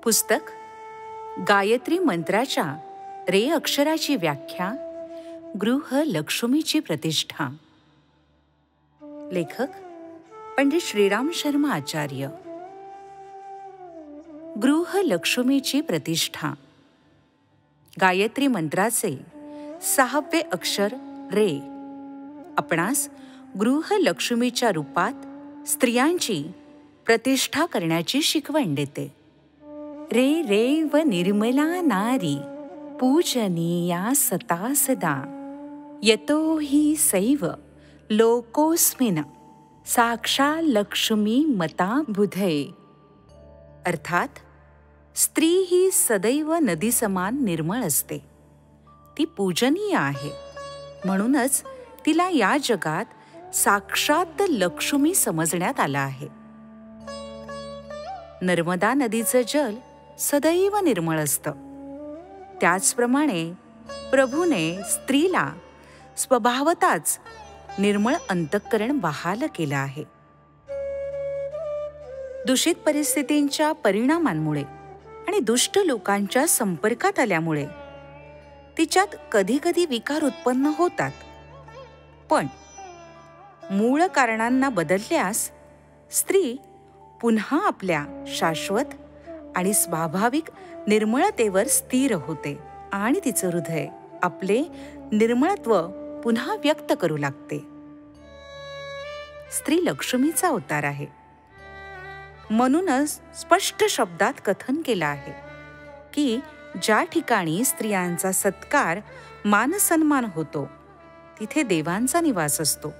पुस्तक गायत्री मंत्राच्या रे अक्षराची व्याख्या, गृहलक्ष्मीची प्रतिष्ठा. लेखक पंडित श्रीराम शर्मा आचार्य. गृहलक्ष्मीची प्रतिष्ठा. गायत्री मंत्राचे 6वे अक्षर रे आपणास गृहलक्ष्मीच्या रूपात स्त्रियांची प्रतिष्ठा करण्याची शिकवण देते. रे रे व निर्मला नारी पूजनीया सता सदा, यतो हि सैव लोकोस्मिन साक्षा लक्ष्मी मता बुधये. अर्थात स्त्री ही सदैव नदी समान निर्मळ असते. ती पूजनीय आहे, म्हणूनच तिला या जगात साक्षात लक्ष्मी समजण्यात आलं आहे. नर्मदा नदीचं जल सदैव निर्मळ असतं. त्याचप्रमाणे प्रभूने स्त्रीला स्वभावताच निर्मळ अंतःकरण बहाल केलं आहे. दूषित परिस्थितींच्या परिणामांमुळे आणि दुष्ट लोकांच्या संपर्कात आल्यामुळे तिच्यात कधी-कधी विकार उत्पन्न होतात. पण मूळ कारणांना बदलल्यास स्त्री पुन्हा आपल्या शाश्वत आणि स्वाभाविक निर्मळतेवर स्थिर होते आणि तिचं हृदय आपले निर्मळत्व पुन्हा व्यक्त करू लागते. स्त्री लक्ष्मीचा अवतार आहे, म्हणूनच स्पष्ट शब्दात कथन केलं आहे की ज्या ठिकाणी स्त्रियांचा सत्कार मानसन्मान होतो तिथे देवांचा निवास असतो.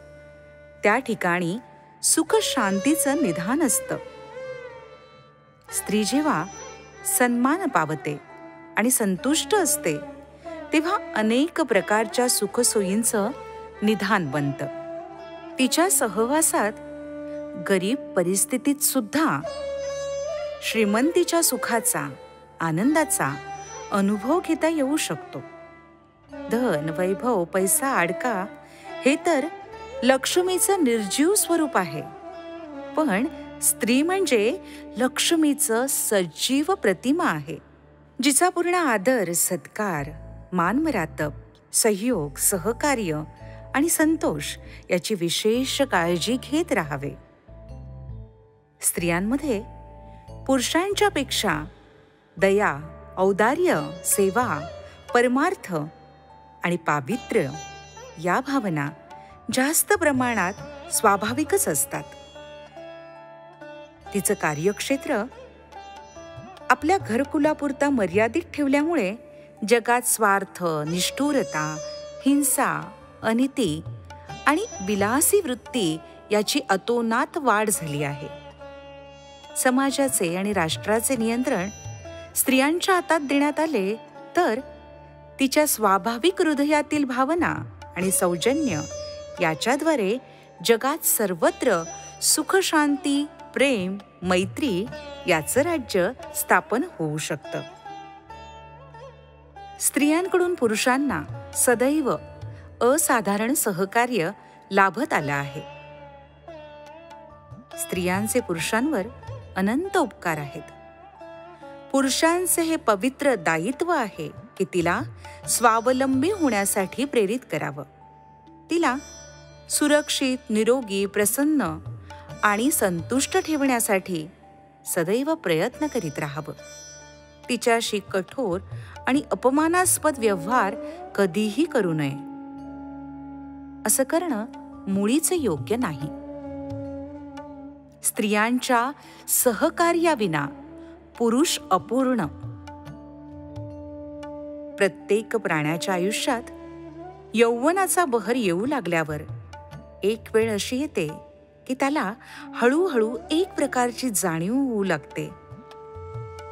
त्या ठिकाणी सुख शांतीचं निधान असतं. स्त्री जेव्हा सन्मान पावते आणि संतुष्ट असते तेव्हा अनेक प्रकारच्या सुखसोयींचं निधान बनतं. तिच्या सहवासात गरीब परिस्थितीत सुद्धा श्रीमंतीच्या सुखाचा, आनंदाचा अनुभव घेता येऊ शकतो. धन, वैभव, पैसा, आडका हे तर लक्ष्मीचं निर्जीव स्वरूप आहे, पण स्त्री म्हणजे लक्ष्मीचं सजीव प्रतिमा आहे, जिचा पूर्ण आदर, सत्कार, मानमरातब, सहयोग, सहकार्य आणि संतोष याची विशेष काळजी घेत राहावे. स्त्रियांमध्ये पुरुषांच्या पेक्षा दया, औदार्य, सेवा, परमार्थ आणि पावित्र्य या भावना जास्त प्रमाणात स्वाभाविकच असतात. तिचं कार्यक्षेत्र आपल्या घरकुलापुरता मर्यादित ठेवल्यामुळे जगात स्वार्थ, निष्ठुरता, हिंसा, अनिती आणि विलासी वृत्ती याची अतोनात वाढ झाली आहे. समाजाचे आणि राष्ट्राचे नियंत्रण स्त्रियांच्या हातात देण्यात आले तर तिच्या स्वाभाविक हृदयातील भावना आणि सौजन्य याच्याद्वारे जगात सर्वत्र सुख, शांती, प्रेम, मैत्री याचं राज्य स्थापन होऊ शकतं. स्त्रियांकडून पुरुषांना सदैव असाधारण सहकार्य लाभत आलं आहे. स्त्रियांचे पुरुषांवर अनंत उपकार आहेत. पुरुषांचे हे पवित्र दायित्व आहे की तिला स्वावलंबी होण्यासाठी प्रेरित करावं. तिला सुरक्षित, निरोगी, प्रसन्न आणि संतुष्ट ठेवण्यासाठी सदैव प्रयत्न करीत राहावं. तिच्याशी कठोर आणि अपमानास्पद व्यवहार कधीही करू नये. असं करणं मुळीच योग्य नाही. स्त्रियांच्या सहकार्याविना पुरुष अपूर्ण. प्रत्येक प्राण्याच्या आयुष्यात यौवनाचा बहर येऊ लागल्यावर एक वेळ अशी येते की त्याला हळूहळू एक प्रकारची जाणीव होऊ लागते.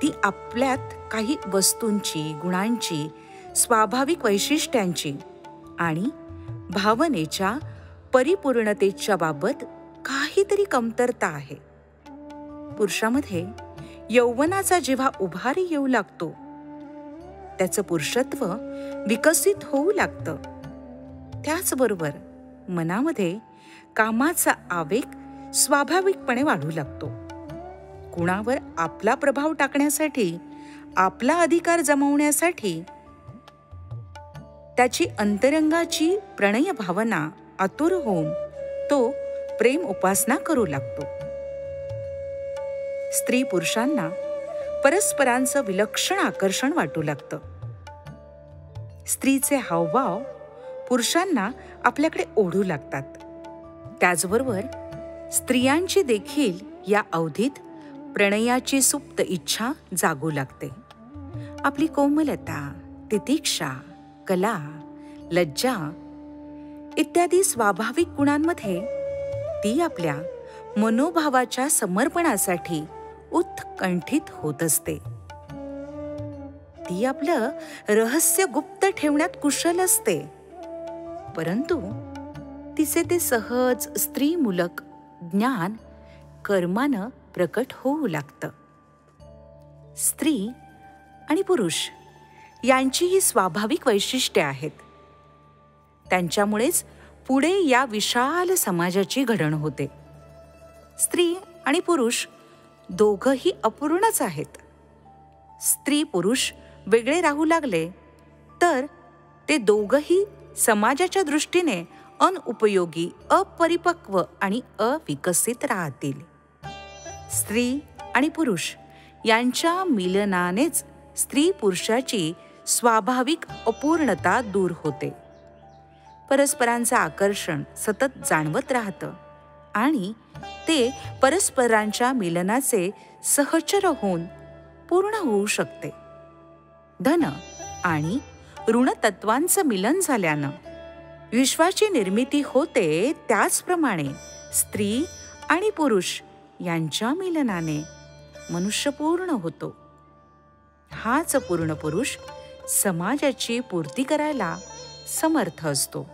ती आपल्यात काही वस्तूंची, गुणांची, स्वाभाविक वैशिष्ट्यांची आणि भावनेच्या परिपूर्णतेच्या बाबत काहीतरी कमतरता आहे. पुरुषामध्ये यौवनाचा जेव्हा उभारी येऊ लागतो त्याचं पुरुषत्व विकसित होऊ लागतं. त्याचबरोबर मनामध्ये कामाचा आवेग स्वाभाविकपणे वाढू लागतो. कुणावर आपला प्रभाव टाकण्यासाठी, आपला अधिकार जमवण्यासाठी त्याची अंतरंगाची प्रणय भावना आतुर होऊन तो प्रेम उपासना करू लागतो. स्त्री पुरुषांना परस्परांचं विलक्षण आकर्षण वाटू लागतं. स्त्रीचे हावभाव पुरुषांना आपल्याकडे ओढू लागतात. त्याचबरोबर स्त्रियांची देखील या अवधीत प्रणयाची सुप्त इच्छा जागू लागते. आपली कोमलता, तितिक्षा, कला, लज्जा इत्यादी स्वाभाविक गुणांमध्ये ती आपल्या मनोभावाच्या समर्पणासाठी उत्कंठित होत असते. ती आपलं रहस्य गुप्त ठेवण्यात कुशल असते, परंतु तिचे ते सहज स्त्रीमूलक ज्ञान कर्मानं प्रकट होऊ लागतं. स्त्री आणि पुरुष यांची ही स्वाभाविक वैशिष्ट्ये आहेत. त्यांच्यामुळेच पुढे या विशाल समाजाची घडण होते. स्त्री आणि पुरुष दोघंही अपूर्णच आहेत. स्त्री पुरुष वेगळे राहू लागले तर ते दोघंही समाजाच्या दृष्टीने अनुपयोगी, अपरिपक्व आणि अविकसित राहतील. स्त्री आणि पुरुष यांच्या मिलनानेच स्त्री पुरुषाची स्वाभाविक अपूर्णता दूर होते. परस्परांचं आकर्षण सतत जाणवत राहतं आणि ते परस्परांच्या मिलनाचे सहचर होऊन पूर्ण होऊ शकते. धन आणि ऋणतत्वांचं मिलन झाल्यानं विश्वाची निर्मिती होते. त्याचप्रमाणे स्त्री आणि पुरुष यांच्या मिलनाने मनुष्य पूर्ण होतो. हाच पूर्ण पुरुष समाजाची पूर्ती करायला समर्थ असतो.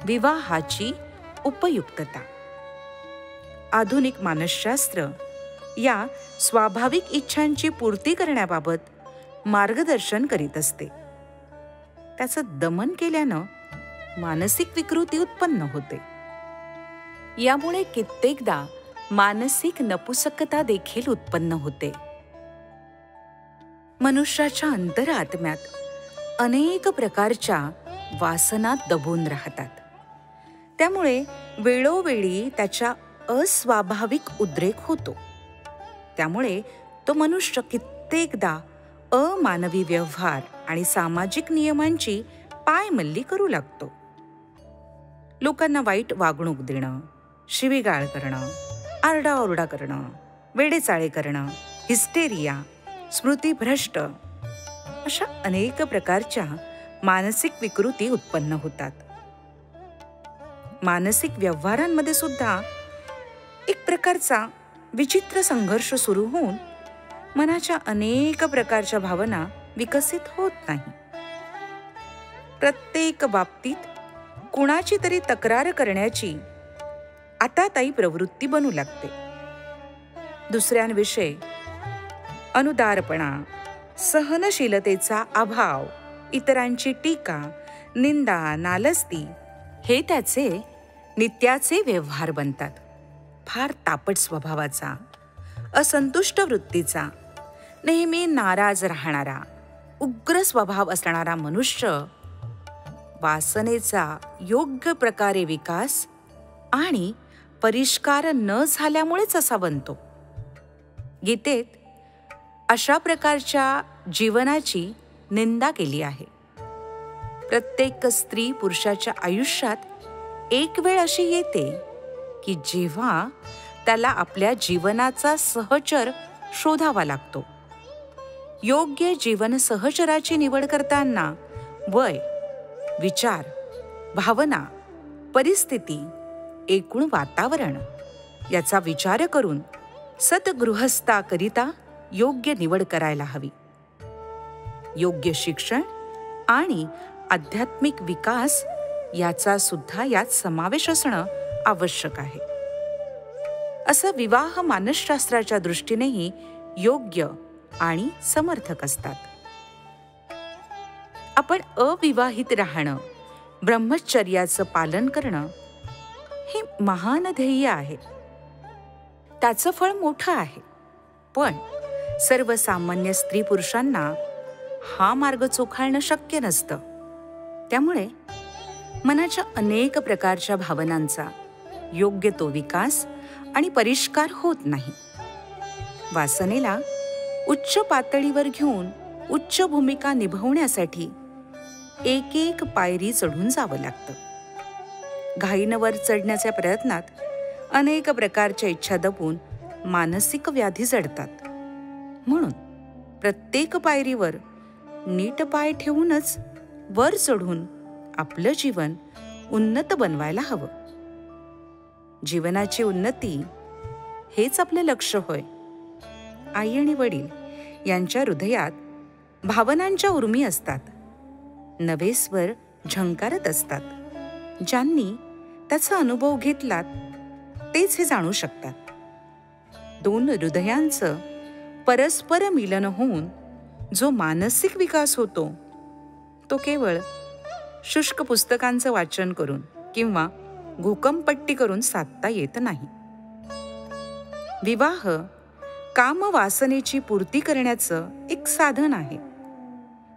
विवाहाची उपयुक्तता. आधुनिक मानसशास्त्र या स्वाभाविक इच्छांची पूर्ती करण्याबाबत मार्गदर्शन करीत असते. त्याचं दमन केल्यानं मानसिक विकृती उत्पन्न होते. यामुळे कित्येकदा मानसिक नपुसकता देखील उत्पन्न होते. मनुष्याच्या अंतरात्म्यात अनेक प्रकारच्या वासना दबून राहतात. त्यामुळे वेळोवेळी त्याच्या अस्वाभाविक उद्रेक होतो. त्यामुळे तो मनुष्य कित्येकदा अमानवी व्यवहार आणि सामाजिक नियमांची पायमल्ली करू लागतो. लोकांना वाईट वागणूक देणं, शिवीगाळ करणं, आरडाओरडा करणं, वेडेचाळे करणं, हिस्टेरिया, स्मृतीभ्रष्ट अशा अनेक प्रकारच्या मानसिक विकृती उत्पन्न होतात. मानसिक व्यवहारांमध्ये सुद्धा एक प्रकारचा विचित्र संघर्ष सुरू होऊन मनाच्या अनेक प्रकारच्या भावना विकसित होत नाही. प्रत्येक बाबतीत कुणाची तरी तक्रार करण्याची आतातायी प्रवृत्ती बनू लागते. दुसऱ्यांविषयी अनुदारपणा, सहनशीलतेचा अभाव, इतरांची टीका, निंदा, नालस्ती हे त्याचे नित्याचे व्यवहार बनतात. फार तापट स्वभावाचा, असंतुष्ट वृत्तीचा, नेहमी नाराज राहणारा, उग्र स्वभाव असणारा मनुष्य वासनेचा योग्य प्रकारे विकास आणि परिष्कार न झाल्यामुळेच असा बनतो. गीतेत अशा प्रकारच्या जीवनाची निंदा केली आहे. प्रत्येक स्त्री पुरुषाच्या आयुष्यात एक वेळ अशी येते की जेव्हा त्याला आपल्या जीवनाचा सहचर शोधावा लागतो. योग्य जीवन सहचराची निवड करताना वय, विचार, भावना, परिस्थिती, एकूण वातावरण याचा विचार करून सद्गृहस्थाकरिता योग्य निवड करायला हवी. योग्य शिक्षण आणि आध्यात्मिक विकास याचा सुद्धा यात समावेश असणं आवश्यक आहे. असं विवाह मानसशास्त्राच्या दृष्टीनेही योग्य आणि समर्थक असतात. आपण अविवाहित राहणं, ब्रह्मचर्याचं पालन करणं हे महान ध्येय आहे. त्याचं फळ मोठं आहे. पण सर्वसामान्य स्त्री पुरुषांना हा मार्ग चोखाळणं शक्य नसतं. त्यामुळे मनाच्या अनेक प्रकारच्या भावनांचा योग्य तो विकास आणि परिष्कार होत नाही. वासनेला उच्च पातळीवर घेऊन उच्च भूमिका निभवण्यासाठी एक एक पायरी चढून जावं लागतं. घाईनं वर चढण्याच्या प्रयत्नात अनेक प्रकारच्या इच्छा दबून मानसिक व्याधी जडतात. म्हणून प्रत्येक पायरीवर नीट पाय ठेवूनच वर चढून आपलं जीवन उन्नत बनवायला हवं. जीवनाची उन्नती हेच आपलं लक्ष्य होय. आई आणि वडील यांच्या हृदयात भावनांच्या उर्मी असतात. नवे स्वर झंकारत असतात. ज्यांनी त्याचा अनुभव घेतलात तेच हे जाणू शकतात. दोन हृदयांचं परस्पर मिलन होऊन जो मानसिक विकास होतो तो केवळ शुष्क पुस्तकांचं वाचन करून किंवा घोकमपट्टी करून साधता येत नाही. विवाह काम वासनेची पूर्ती करण्याचं एक साधन आहे.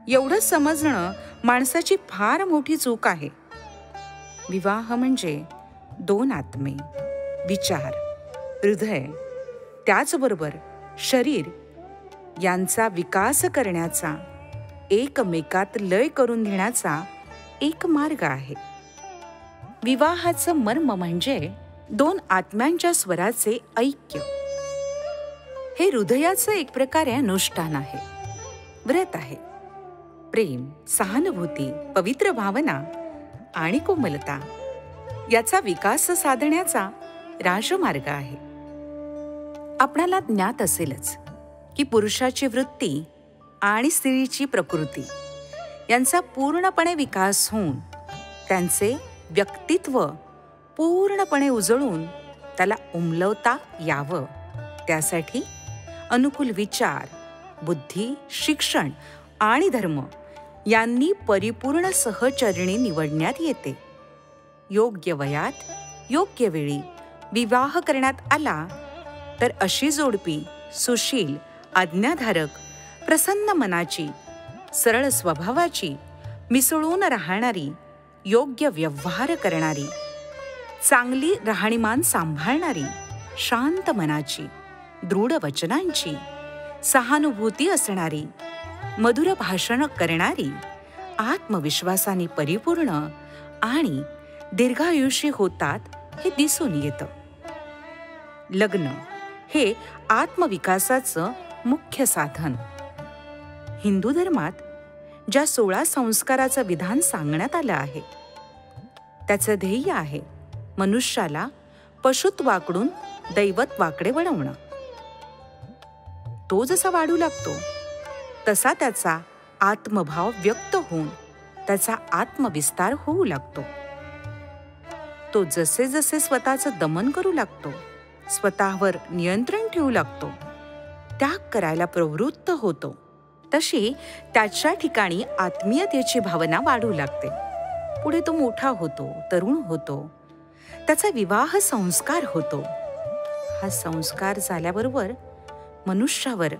एवढं समजणं माणसाची फार मोठी चूक आहे. विवाह म्हणजे दोन आत्मे, विचार, हृदय, त्याचबरोबर शरीर यांचा विकास करण्याचा, एकमेकात लय करून घेण्याचा एक मार्ग आहे. विवाहाचं मर्म म्हणजे दोन आत्म्यांच्या स्वराचे ऐक्य. हे हृदयाचं एक प्रकारे अनुष्ठान आहे, व्रत आहे. प्रेम, सहानुभूती, पवित्र भावना आणि कोमलता याचा विकास साधण्याचा राजमार्ग आहे. आपणाला ज्ञात असेलच की पुरुषाची वृत्ती आणि स्त्रीची प्रकृती यांचा पूर्णपणे विकास होऊन त्यांचे व्यक्तित्व पूर्णपणे उजळून त्याला उमलवता यावं, त्यासाठी अनुकूल विचार, बुद्धी, शिक्षण आणि धर्म यांनी परिपूर्ण सहचरणी निवडण्यात येते. योग्य वयात योग्य वेळी विवाह करण्यात आला तर अशी जोडपी सुशील, आज्ञाधारक, प्रसन्न मनाची, सरळ स्वभावाची, मिसळून राहणारी, योग्य व्यवहार करणारी, चांगली राहणीमान सांभाळणारी, शांत मनाची, दृढ वचनांची, सहानुभूती असणारी, मधुर भाषण करणारी, आत्मविश्वासाने परिपूर्ण आणि दीर्घायुषी होतात हे दिसून येतं. लग्न हे आत्मविकासाचं मुख्य साधन. हिंदू धर्मात ज्या 16 संस्काराचं विधान सांगण्यात आलं आहे त्याचं ध्येय आहे मनुष्याला पशुत्वाकडून दैवत्वाकडे वळवणं. तो जसा वाढू लागतो तसा त्याचा आत्मभाव व्यक्त होऊन त्याचा आत्मविस्तार होऊ लागतो. तो जसे जसे स्वतःचं दमन करू लागतो, स्वतःवर नियंत्रण ठेवू लागतो, त्याग करायला प्रवृत्त होतो, तशी त्याच्या ठिकाणी आत्मीयतेची भावना वाढू लागते. पुढे तो मोठा होतो, तरुण होतो, त्याचा विवाह संस्कार होतो. हा संस्कार झाल्याबरोबर मनुष्यावर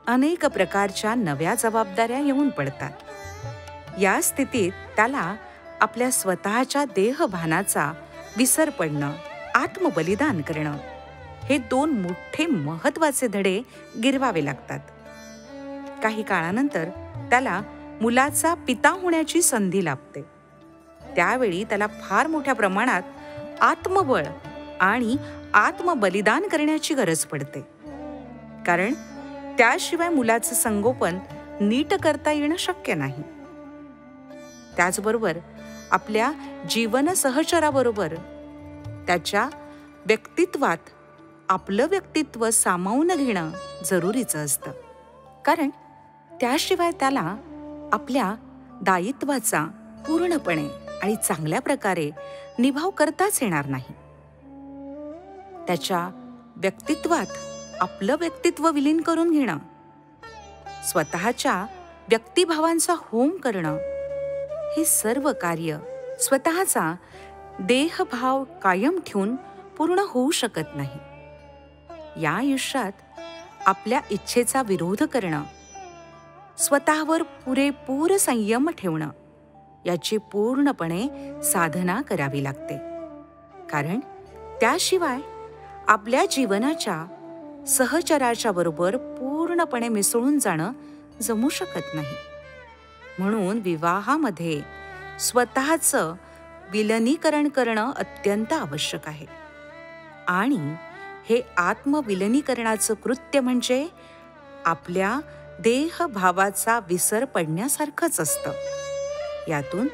अनेक प्रकारच्या नव्या जबाबदाऱ्या येऊन पडतात. या स्थितीत त्याला आपल्या स्वतःच्या देहभानाचा विसर पडणं, आत्मबलिदान करणं हे 2 मोठे महत्वाचे धडे गिरवावे लागतात. काही काळानंतर त्याला मुलाचा पिता होण्याची संधी लाभते. त्यावेळी त्याला फार मोठ्या प्रमाणात आत्मबळ आणि आत्मबलिदान करण्याची गरज पडते. कारण त्याशिवाय मुलाचं संगोपन नीट करता येणं शक्य नाही. त्याचबरोबर आपल्या जीवन सहचराबरोबर त्याच्या व्यक्तित्वात आपलं व्यक्तित्व सामावून घेणं जरुरीचं असतं. कारण त्याशिवाय त्याला आपल्या दायित्वाचा पूर्णपणे आणि चांगल्या प्रकारे निभाव करताच येणार नाही. त्याच्या व्यक्तित्वात आपलं व्यक्तित्व विलीन करून घेणं, स्वतःच्या व्यक्तिभावांचा होम करणं, हे सर्व कार्य स्वतःचा देहभाव कायम ठेवून पूर्ण होऊ शकत नाही. या आयुष्यात आपल्या इच्छेचा विरोध करणं, स्वतःवर पुरेपूर संयम ठेवणं याची पूर्णपणे साधना करावी लागते. कारण त्याशिवाय आपल्या जीवनाच्या सहचराच्या बरोबर पूर्णपणे मिसळून जाणं जमू शकत नाही. म्हणून विवाहामध्ये स्वतःचं विलनीकरण करणं अत्यंत आवश्यक आहे. आणि हे आत्मविलनीकरणाचं कृत्य म्हणजे आपल्या देहभावाचा विसर पडण्यासारखंच असतं. यातून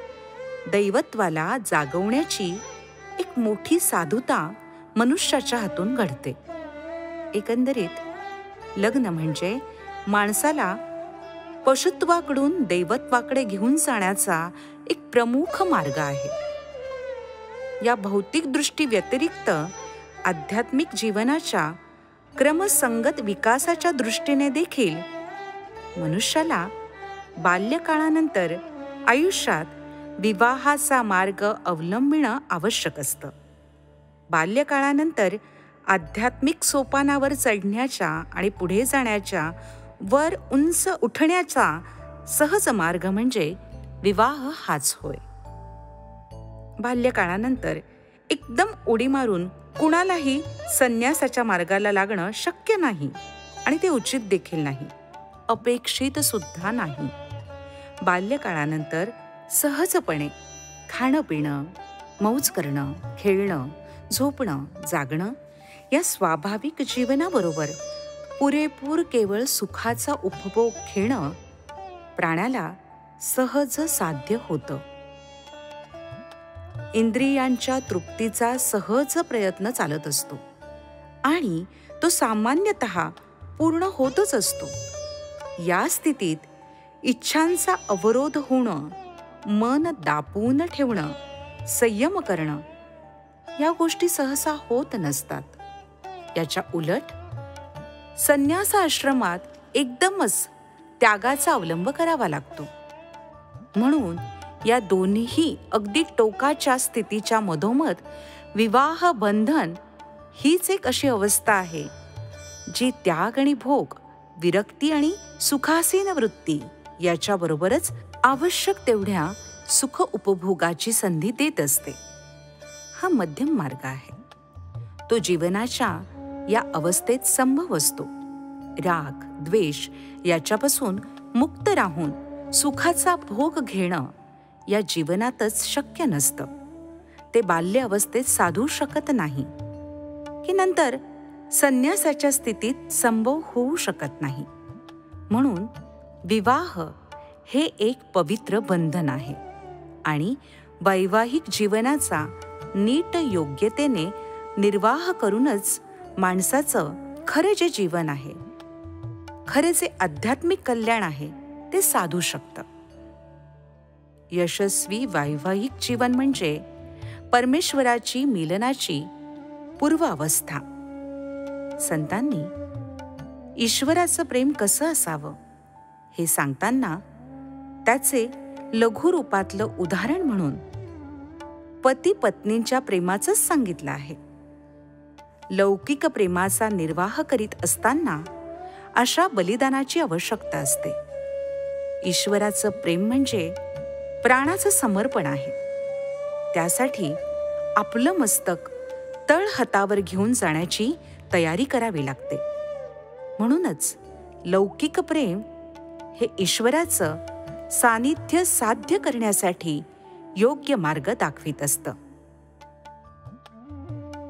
दैवत्वाला जागवण्याची एक मोठी साधुता मनुष्याच्या हातून घडते. एकंदरीत लग्न म्हणजे माणसाला पशुत्वाकडून दैवत्वाकडे घेऊन जाण्याचा एक प्रमुख मार्ग आहे. या भौतिक दृष्टी व्यतिरिक्त आध्यात्मिक जीवनाच्या क्रमसंगत विकासाच्या दृष्टीने देखील मनुष्याला बाल्यकाळानंतर आयुष्यात विवाहाचा मार्ग अवलंबिणं आवश्यक असतं. बाल्यकाळानंतर आध्यात्मिक सोपानावर चढण्याच्या आणि पुढे जाण्याच्या, वर उंच उठण्याचा सहज मार्ग म्हणजे विवाह हाच होय. बाल्यकाळानंतर एकदम उडी मारून कुणालाही संन्यासाच्या मार्गाला लागणं शक्य नाही आणि ते उचित देखील नाही, अपेक्षित सुद्धा नाही. बाल्यकाळानंतर सहजपणे खाणं पिणं, मौज करणं, खेळणं, झोपणं, जागणं या स्वाभाविक जीवनाबरोबर पुरेपूर केवळ सुखाचा उपभोग घेणं प्राण्याला सहज साध्य होतं. इंद्रियांच्या तृप्तीचा सहज प्रयत्न चालत असतो आणि तो सामान्यतः पूर्ण होतच असतो. या स्थितीत इच्छांचा अवरोध होणं, मन दाबून ठेवणं, संयम करणं या गोष्टी सहसा होत नसतात. याच्या उलट संन्यासाश्रमात एकदमच त्यागाचा अवलंब करावा लागतो. म्हणून या दोन्ही अगदी टोकाच्या स्थितीच्या मधोमध विवाह बंधन हीच एक अशी अवस्था आहे जी त्याग आणि भोग, विरक्ती आणि सुखासीन वृत्ती याच्याबरोबरच आवश्यक तेवढ्या सुख उपभोगाची संधी देत असते. हा मध्यम मार्ग आहे. तो जीवनाच्या या अवस्थेत संभव असतो. राग, द्वेष याच्यापासून मुक्त राहून सुखाचा भोग घेणं या जीवनातच शक्य नसतं. ते बाल्य अवस्थेत साधू शकत नाही की नंतर संन्यासाच्या स्थितीत संभव होऊ शकत नाही. म्हणून विवाह हे एक पवित्र बंधन आहे आणि वैवाहिक जीवनाचा नीट योग्यतेने निर्वाह करूनच माणसाचं खरं जे जीवन आहे, खरे जे आध्यात्मिक कल्याण आहे ते साधू शकतं. यशस्वी वैवाहिक जीवन म्हणजे परमेश्वराची मिलनाची पूर्वावस्था. संतांनी ईश्वराचं प्रेम कसं असावं हे सांगताना त्याचे लघुरूपातलं उदाहरण म्हणून पती पत्नींच्या प्रेमाचंच सांगितलं आहे. लौकिक प्रेमाचा निर्वाह करीत असताना अशा बलिदानाची आवश्यकता असते. ईश्वराचं प्रेम म्हणजे प्राणाचं समर्पण आहे. त्यासाठी आपलं मस्तक तळहातावर घेऊन जाण्याची तयारी करावी लागते. म्हणूनच लौकिक प्रेम हे ईश्वराचं सानिध्य साध्य करण्यासाठी योग्य मार्ग दाखवित असतं.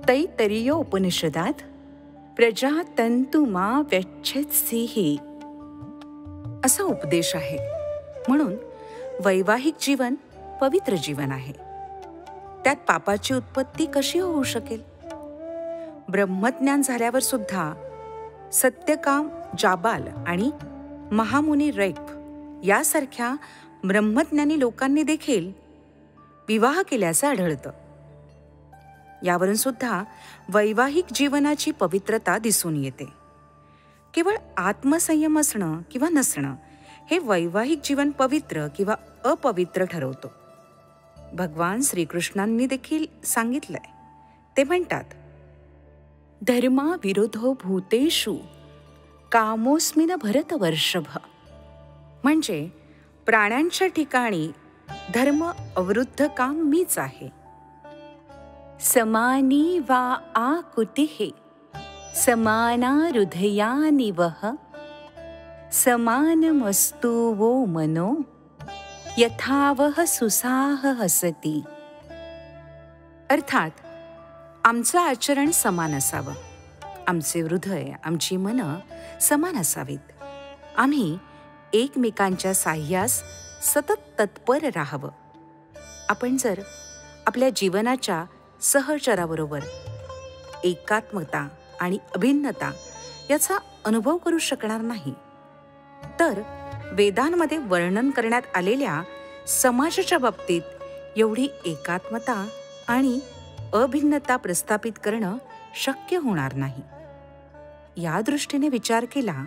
तैत्तरीय उपनिषदात प्रजातंतु मा व्यच्छेत्सिहि असा उपदेश आहे. म्हणून वैवाहिक जीवन पवित्र जीवन आहे. त्यात पापाची उत्पत्ती कशी होऊ शकेल? ब्रह्मज्ञान झाल्यावर सुद्धा सत्यकाम जाबाल आणि महामुनी रैप यासारख्या ब्रह्मज्ञानी लोकांनी देखील विवाह केल्याचं आढळतं. यावरून सुद्धा वैवाहिक जीवनाची पवित्रता दिसून येते. केवळ आत्मसंयम असणं किंवा नसणं हे वैवाहिक जीवन पवित्र किंवा अपवित्र ठरवतो. भगवान श्रीकृष्णांनी देखील सांगितलंय. ते म्हणतात, धर्मा विरोधो भूतेषु कामोस्मिन भरतवर्षभ. म्हणजे प्राण्यांच्या ठिकाणी धर्म अवरुद्ध काम मीच आहे. समानी वा आकुतिः समाना हृदयानिवः समानमस्तु वो मनो यथावह सुसाह हसती. अर्थात आमचं आचरण समान असावं, आमचे हृदय, आमची मनं समान असावीत. आम्ही एकमेकांच्या साह्यास सतत तत्पर राहावं. आपण जर आपल्या जीवनाच्या सहचराबरोबर एकात्मता आणि अभिन्नता याचा अनुभव करू शकणार नाही, तर वेदांमध्ये वर्णन करण्यात आलेल्या समाजाच्या बाबतीत एवढी एकात्मता आणि अभिन्नता प्रस्थापित करणं शक्य होणार नाही. या दृष्टीने विचार केला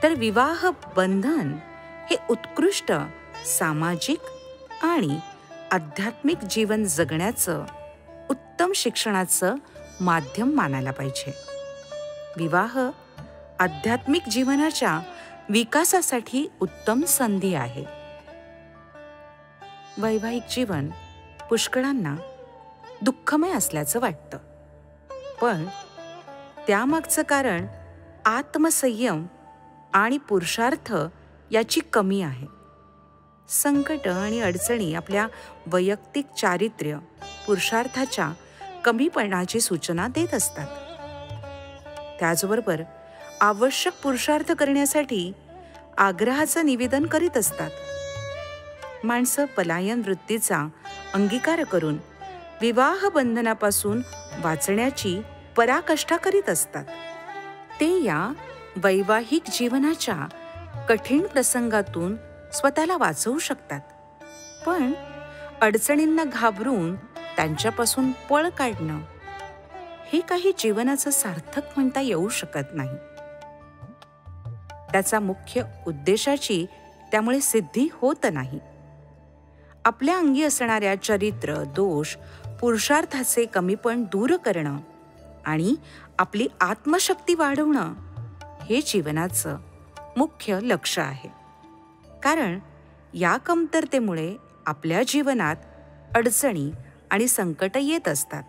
तर विवाह बंधन हे उत्कृष्ट सामाजिक आणि आध्यात्मिक जीवन जगण्याचं उत्तम शिक्षणाचं माध्यम मानायला पाहिजे. विवाह आध्यात्मिक जीवनाच्या विकासासाठी उत्तम संधी आहे. वैवाहिक जीवन पुष्कळांना दुःखमय असल्याचं वाटतं, पण त्यामागचं कारण आत्मसंयम आणि पुरुषार्थ याची कमी आहे. संकट आणि अडचणी आपल्या वैयक्तिक चारित्र्य पुरुषार्थाच्या कमीपणाची सूचना देत असतात. त्याचबरोबर आवश्यक पुरुषार्थ करण्यासाठी आग्रहाचं निवेदन करीत असतात. माणसं पलायन वृत्तीचा अंगीकार करून विवाह बंधनापासून वाचण्याची पराकाष्ठा करीत असतात. ते या वैवाहिक जीवनाच्या कठीण प्रसंगातून स्वतःला वाचवू शकतात, पण अडचणींना घाबरून त्यांच्यापासून पळ काढणं हे काही जीवनाचं सार्थक म्हणता येऊ शकत नाही. त्याचा मुख्य उद्देशाची त्यामुळे सिद्धी होत नाही. आपल्या अंगी असणाऱ्या चरित्र दोष, पुरुषार्थाचे कमीपण दूर करणं आणि आपली आत्मशक्ती वाढवणं हे जीवनाचं मुख्य लक्ष्य आहे. कारण या कमतरतेमुळे आपल्या जीवनात अडचणी आणि संकट येत असतात.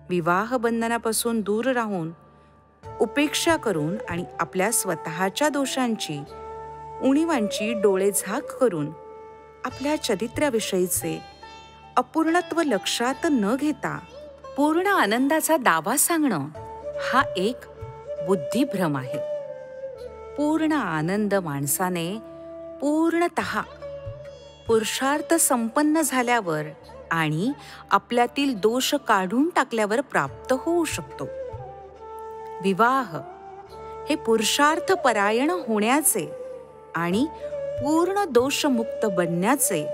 विवाह बंधनापासून दूर राहून उपेक्षा करून आणि आपल्या स्वतःच्या दोषांची उणीवांची डोळेझाक करून आपल्या चरित्राविषयीचे अपूर्णत्व लक्षात न घेता पूर्ण आनंदाचा दावा सांगणं हा एक बुद्धिभ्रम आहे. पूर्ण आनंद माणसाने पूर्णतः पुरुषार्थ संपन्न झाल्यावर आणि आपल्यातील दोष काढून टाकल्यावर प्राप्त होऊ शकतो. विवाह हे पुरुषार्थ परायण होण्याचे आणि पूर्ण दोषमुक्त बनण्याचे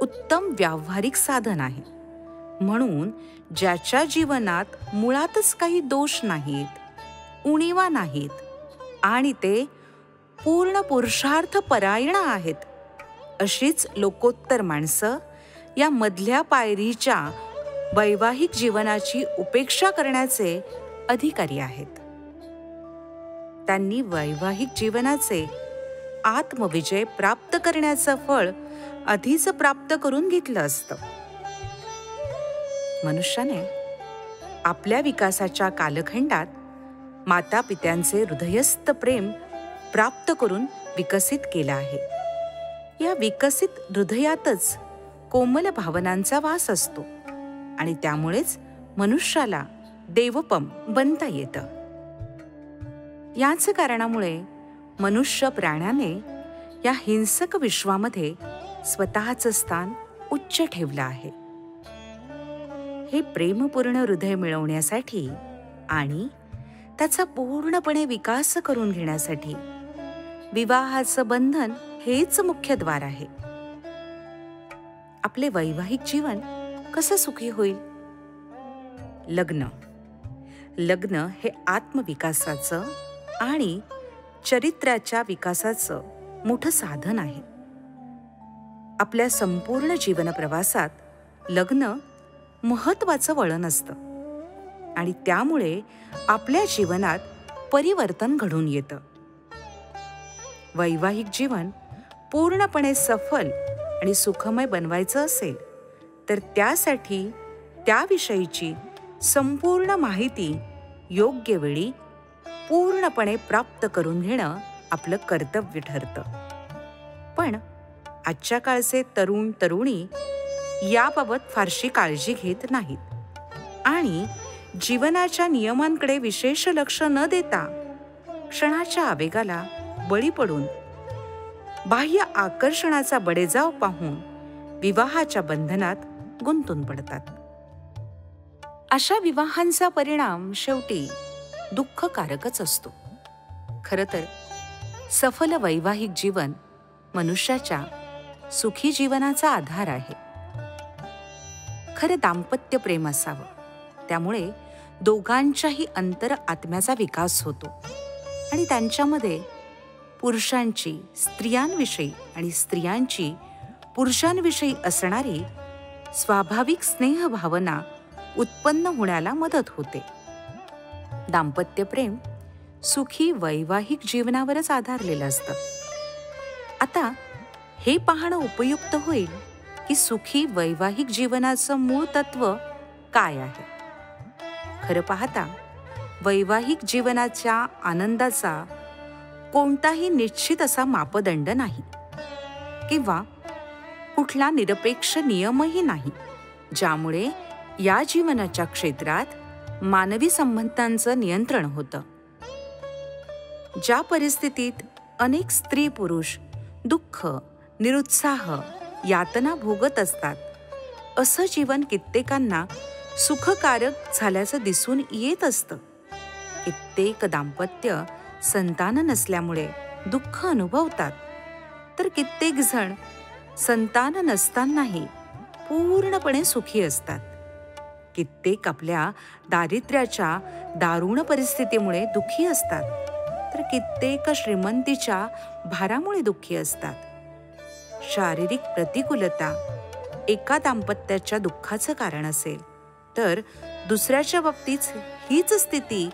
उत्तम व्यावहारिक साधन आहे. म्हणून ज्याच्या जीवनात मुळातच काही दोष नाहीत, उणीवा नाहीत आणि ते पूर्ण पुरुषार्थ परायण आहेत, अशीच लोकोत्तर माणसं या मधल्या पायरीच्या वैवाहिक जीवनाची उपेक्षा करण्याचे अधिकारी आहेत. त्यांनी वैवाहिक जीवनाचे आत्मविजय प्राप्त करण्याचं फळ आधीच प्राप्त करून घेतलं असतं. मनुष्याने आपल्या विकासाच्या कालखंडात माता पित्यांचे हृदयस्थ प्रेम प्राप्त करून विकसित केलं आहे. या विकसित हृदयातच कोमल भावनांचा वास असतो आणि त्यामुळेच मनुष्याला देवपम बनता येतं. याच कारणामुळे मनुष्य प्राण्याने या हिंसक विश्वामध्ये स्वतःचं स्थान उच्च ठेवलं आहे. हे प्रेमपूर्ण हृदय मिळवण्यासाठी आणि त्याचा पूर्णपणे विकास करून घेण्यासाठी विवाहाचं बंधन हेच मुख्य द्वार आहे. आपले वैवाहिक जीवन कसं सुखी होईल? लग्न हे आत्मविकासाचं आणि चरित्राच्या विकासाचं मोठं साधन आहे. आपल्या संपूर्ण जीवन प्रवासात लग्न महत्वाचं वळण असतं. आणि त्यामुळे आपल्या जीवनात परिवर्तन घडून येतं. वैवाहिक जीवन पूर्णपणे सफल आणि सुखमय बनवायचं असेल तर त्यासाठी त्याविषयीची संपूर्ण माहिती योग्य वेळी पूर्णपणे प्राप्त करून घेणं आपलं कर्तव्य ठरतं. पण आजच्या काळचे तरुण तरुणी याबाबत फारशी काळजी घेत नाहीत आणि जीवनाच्या नियमांकडे विशेष लक्ष न देता क्षणाच्या आवेगाला बळी पडून बाह्य आकर्षणाचा बडेजाव पाहून विवाहाच्या बंधनात गुंतून पडतात. अशा विवाहांचा परिणाम शेवटी दुःखकारकच असतो. खरं तर सफल वैवाहिक जीवन मनुष्याच्या सुखी जीवनाचा आधार आहे. खरं दाम्पत्य प्रेम असावं, त्यामुळे दोघांच्याही अंतर आत्म्याचा विकास होतो आणि त्यांच्यामध्ये पुरुषांची स्त्रियांविषयी आणि स्त्रियांची पुरुषांविषयी असणारी स्वाभाविक स्नेह भावना उत्पन्न होण्याला मदत होते. दाम्पत्य प्रेम सुखी वैवाहिक जीवनावरच आधारलेलं असतं. आता हे पाहणं उपयुक्त होईल की सुखी वैवाहिक जीवनाचं मूळ तत्व काय आहे. खरं पाहता वैवाहिक जीवनाच्या आनंदाचा कोणताही निश्चित असा मापदंड नाही किंवा कुठला निरपेक्ष नियमही नाही, ज्यामुळे या जीवनाच्या क्षेत्रात मानवी संबंधांचं नियंत्रण होतं. ज्या परिस्थितीत अनेक स्त्री पुरुष दुःख, निरुत्साह, यातना भोगत असतात, असं जीवन कित्येकांना सुखकारक झाल्याचं दिसून येत असतं. कित्येक दाम्पत्य संतान नसल्यामुळे दुःख अनुभवतात, तर कित्येक जण संतान नसतानाही पूर्णपणे सुखी असतात. कित्येक आपल्या दारिद्र्याच्या दारुण परिस्थितीमुळे दुःखी असतात, तर कित्येक श्रीमंतीच्या भारामुळे दुःखी असतात. शारीरिक प्रतिकूलता एका दाम्पत्याच्या दुःखाचं कारण असेल, तर दुसऱ्याच्या बाबतीत हीच स्थिती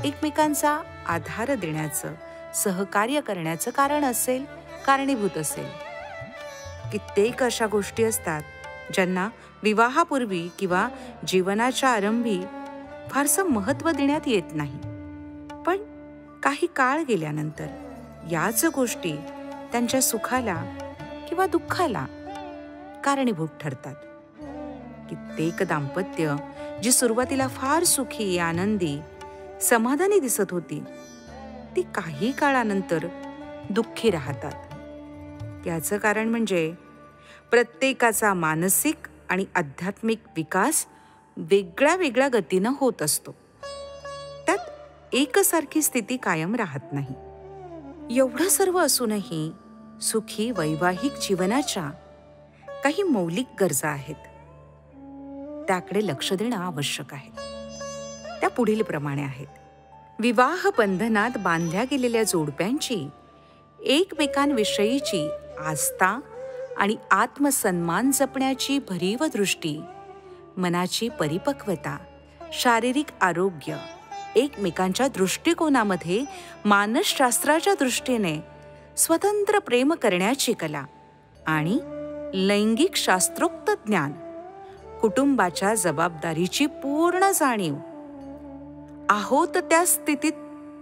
एकमेकांचा आधार देण्याचं, सहकार्य करण्याचं कारणीभूत असेल. कित्येक अशा गोष्टी असतात ज्यांना विवाहापूर्वी किंवा जीवनाच्या आरंभी फारसं महत्त्व देण्यात येत नाही, पण काही काळ गेल्यानंतर याच गोष्टी त्यांच्या सुखाला किंवा दुःखाला कारणीभूत ठरतात. कित्येक दाम्पत्य जी सुरुवातीला फार सुखी, आनंदी, समाधानी दिसत होती, ती काही काळानंतर दुःखी राहतात. याचं कारण म्हणजे प्रत्येकाचा मानसिक आणि आध्यात्मिक विकास वेगळ्या वेगळ्या गतीनं होत असतो. त्यात एकसारखी स्थिती कायम राहत नाही. एवढं सर्व असूनही सुखी वैवाहिक जीवनाच्या काही मौलिक गरजा आहेत. त्याकडे लक्ष देणं आवश्यक आहे. त्या पुढील प्रमाणे आहेत. विवाह बंधनात बांधल्या गेलेल्या जोडप्यांची एकमेकांविषयीची आस्था आणि आत्मसन्मान जपण्याची भरीव दृष्टी, मनाची परिपक्वता, शारीरिक आरोग्य, एकमेकांच्या दृष्टिकोनामध्ये मानसशास्त्राच्या दृष्टीने स्वतंत्र प्रेम करण्याची कला आणि लैंगिक शास्त्रोक्त ज्ञान, कुटुंबाच्या जबाबदारीची पूर्ण जाणीव, आहोत त्या स्थितीत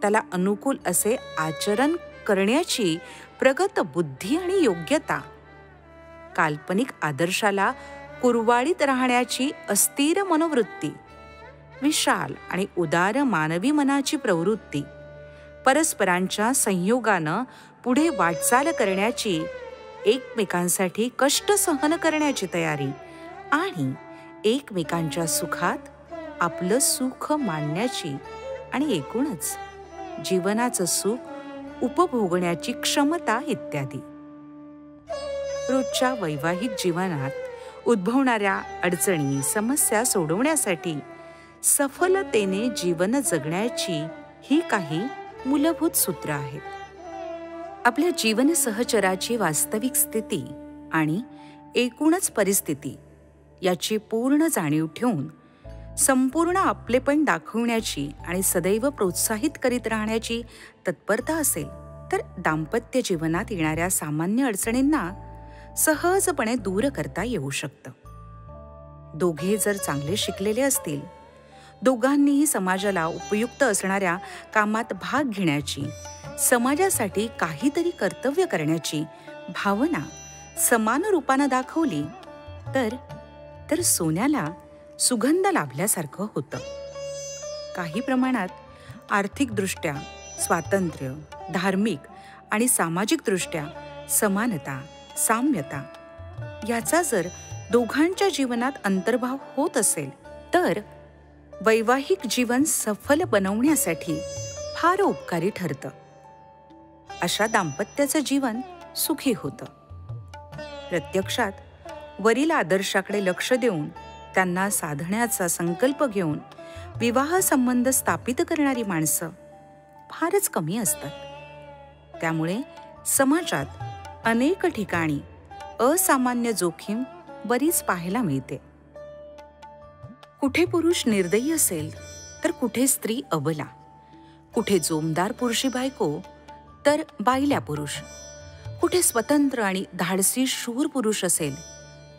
त्याला अनुकूल असे आचरण करण्याची प्रगत बुद्धी आणि योग्यता, काल्पनिक आदर्शाला कुरवाळीत राहण्याची अस्थिर मनोवृत्ती, विशाल आणि उदार मानवी मनाची प्रवृत्ती, परस्परांच्या संयोगानं पुढे वाटचाल करण्याची, एकमेकांसाठी कष्ट सहन करण्याची तयारी आणि एकमेकांच्या सुखात आपलं सुख मानण्याची आणि एकूणच जीवनाचं सुख उपभोगण्याची क्षमता इत्यादी. रोजच्या वैवाहिक जीवनात उद्भवणाऱ्या अडचणी, समस्या सोडवण्यासाठी सफलतेने जीवन जगण्याची ही काही मूलभूत सूत्र आहेत. आपल्या जीवन सहचराची वास्तविक स्थिती आणि एकूणच परिस्थिती याची पूर्ण जाणीव ठेवून संपूर्ण आपलेपण दाखवण्याची आणि सदैव प्रोत्साहित करीत राहण्याची तत्परता असेल तर दाम्पत्य जीवनात येणाऱ्या सामान्य अडचणींना सहजपणे दूर करता येऊ शकतं. दोघे जर चांगले शिकलेले असतील, दोघांनीही समाजाला उपयुक्त असणाऱ्या कामात भाग घेण्याची, समाजासाठी काहीतरी कर्तव्य करण्याची भावना समान रूपानं दाखवली तर सोन्याला सुगंध लाभल्यासारखं होतं. काही प्रमाणात आर्थिकदृष्ट्या स्वातंत्र्य, धार्मिक आणि सामाजिकदृष्ट्या समानता, साम्यता याचा जर दोघांच्या जीवनात अंतर्भाव होत असेल तर वैवाहिक जीवन सफल बनवण्यासाठी फार उपकारी ठरतं. अशा दाम्पत्याचं जीवन सुखी होतं. प्रत्यक्षात वरील आदर्शाकडे लक्ष देऊन त्यांना साधण्याचा संकल्प घेऊन विवाह संबंध स्थापित करणारी माणसं फारच कमी असतात. त्यामुळे समाजात अनेक ठिकाणी असामान्य जोखीम बरीच पाहायला मिळते. कुठे पुरुष निर्दयी असेल तर कुठे स्त्री अबला, कुठे जोमदार पुरुषी बायको तर बाईल्या पुरुष, कुठे स्वतंत्र आणि धाडसी शूर पुरुष असेल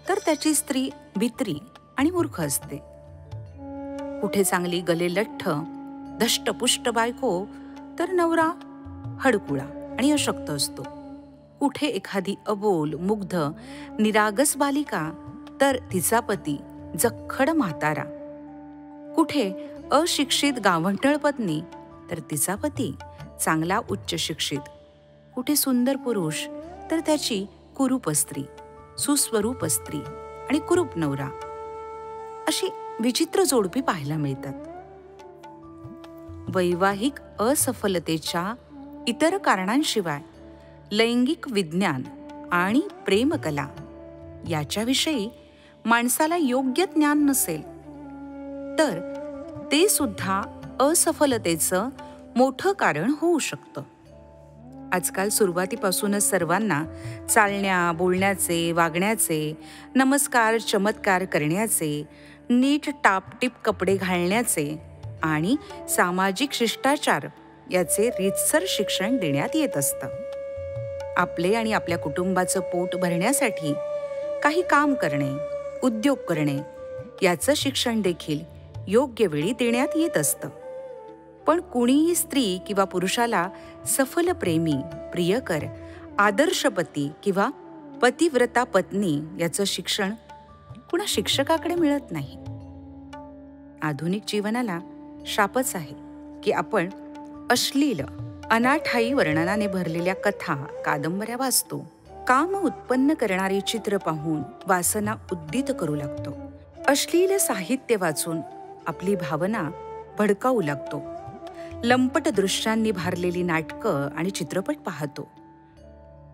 तर त्याची स्त्री भित्री आणि मूर्ख असते. कुठे चांगली गलेलठ्ठ धष्टपुष्ट बायको तर नवरा हडकुळा आणि अशक्त असतो. कुठे एखादी अबोल मुग्ध निरागस बालिका तर तिचा पती जखड म्हातारा. कुठे अशिक्षित गावंढळ पत्नी तर तिचा पती चांगला उच्च शिक्षित. कुठे सुंदर पुरुष तर त्याची कुरूप स्त्री, सुस्वरूप स्त्री आणि कुरूप नवरा. अशी विचित्र जोडपी पाहायला मिळतात. वैवाहिक असफलतेच्या इतर कारणांशिवाय लैंगिक विज्ञान आणि प्रेमकला याच्याविषयी माणसाला योग्य ज्ञान नसेल तर ते सुद्धा असफलतेचं मोठं कारण होऊ शकतं. आजकाल सुरुवातीपासूनच सर्वांना चालण्या बोलण्याचे, वागण्याचे, नमस्कार चमत्कार करण्याचे, नीट टापटीप कपडे घालण्याचे आणि सामाजिक शिष्टाचार याचे रीतसर शिक्षण देण्यात येत असतं. आपले आणि आपल्या कुटुंबाचं पोट भरण्यासाठी काही काम करणे, उद्योग करणे याचं शिक्षण देखील योग्य वेळी देण्यात येत असतं. पण कुणीही स्त्री किंवा पुरुषाला सफल प्रेमी, प्रियकर, आदर्श पती किंवा पतिव्रता पत्नी याचं शिक्षण कुणा शिक्षकाकडे मिळत नाही. आधुनिक जीवनाला शापच आहे की आपण अश्लील, अनाठायी वर्णनाने भरलेल्या कथा, कादंबऱ्या वाचतो. काम उत्पन्न करणारे चित्र पाहून वासना उद्दीत करू लागतो. अश्लील साहित्य वाचून आपली भावना भडकावू लागतो. लंपट दृश्यांनी भारलेली नाटकं आणि चित्रपट पाहतो.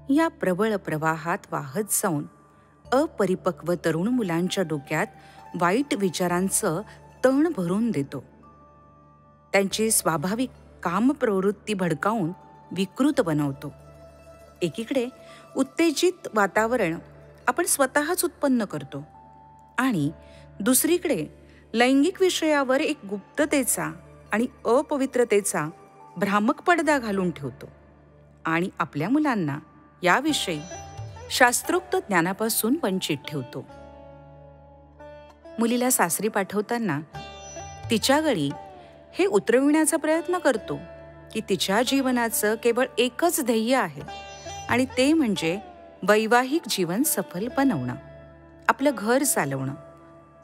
या प्रबळ प्रवाहात वाहत जाऊन अपरिपक्व तरुण मुलांच्या डोक्यात वाईट विचारांचं तण भरून देतो. त्यांची स्वाभाविक कामप्रवृत्ती भडकावून विकृत बनवतो. एकीकडे उत्तेजित वातावरण आपण स्वतःच उत्पन्न करतो आणि दुसरीकडे लैंगिक विषयावर एक गुप्ततेचा आणि अपवित्रतेचा भ्रामक पडदा घालून ठेवतो आणि आपल्या मुलांना याविषयी शास्त्रोक्त ज्ञानापासून वंचित ठेवतो. मुलीला सासरी पाठवताना तिच्या गळी हे उतरविण्याचा प्रयत्न करतो की तिच्या जीवनाचं केवळ एकच ध्येय आहे आणि ते म्हणजे वैवाहिक जीवन सफल बनवणं, आपलं घर चालवणं.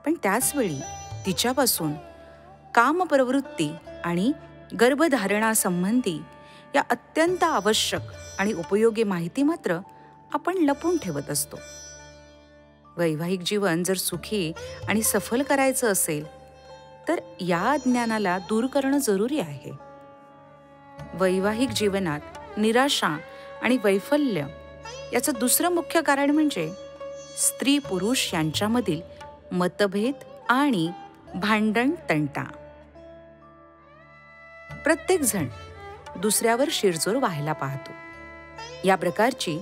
पण त्याचवेळी तिच्यापासून कामप्रवृत्ती आणि गर्भधारणासंबंधी या अत्यंत आवश्यक आणि उपयोगी माहिती मात्र आपण लपून ठेवत असतो. वैवाहिक जीवन जर सुखी आणि सफल करायचं असेल तर या ज्ञानाला दूर करणं जरुरी आहे. वैवाहिक जीवनात निराशा आणि वैफल्य याचं दुसरं मुख्य कारण म्हणजे स्त्री पुरुष यांच्यामधील मतभेद आणि भांडण तंटा. प्रत्येक जण दुसऱ्यावर शिरजोर व्हायला पाहतो. या प्रकारची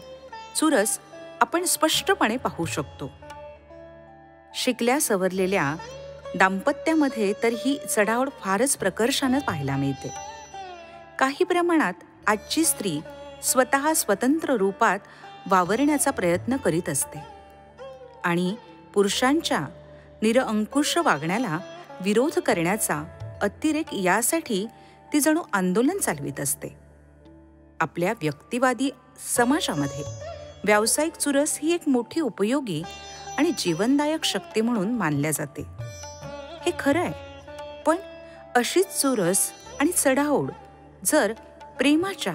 चुरस आपण स्पष्टपणे पाहू शकतो. शिकल्या सवरलेल्या दाम्पत्यामध्ये तर ही चढाओढ फारच प्रकर्षानं पाहायला मिळते. काही प्रमाणात आजची स्त्री स्वतः स्वतंत्र रूपात वावरण्याचा प्रयत्न करीत असते आणि पुरुषांच्या निरंकुश वागण्याला विरोध करण्याचा अतिरेक यासाठी ती जणू आंदोलन चालवित असते. आपल्या व्यक्तिवादी समाजामध्ये व्यावसायिक चुरस ही एक मोठी उपयोगी आणि जीवनदायक शक्ती म्हणून मानल्या जाते. हे खरं आहे, पण अशीच चुरस आणि चढाओढ जर प्रेमाच्या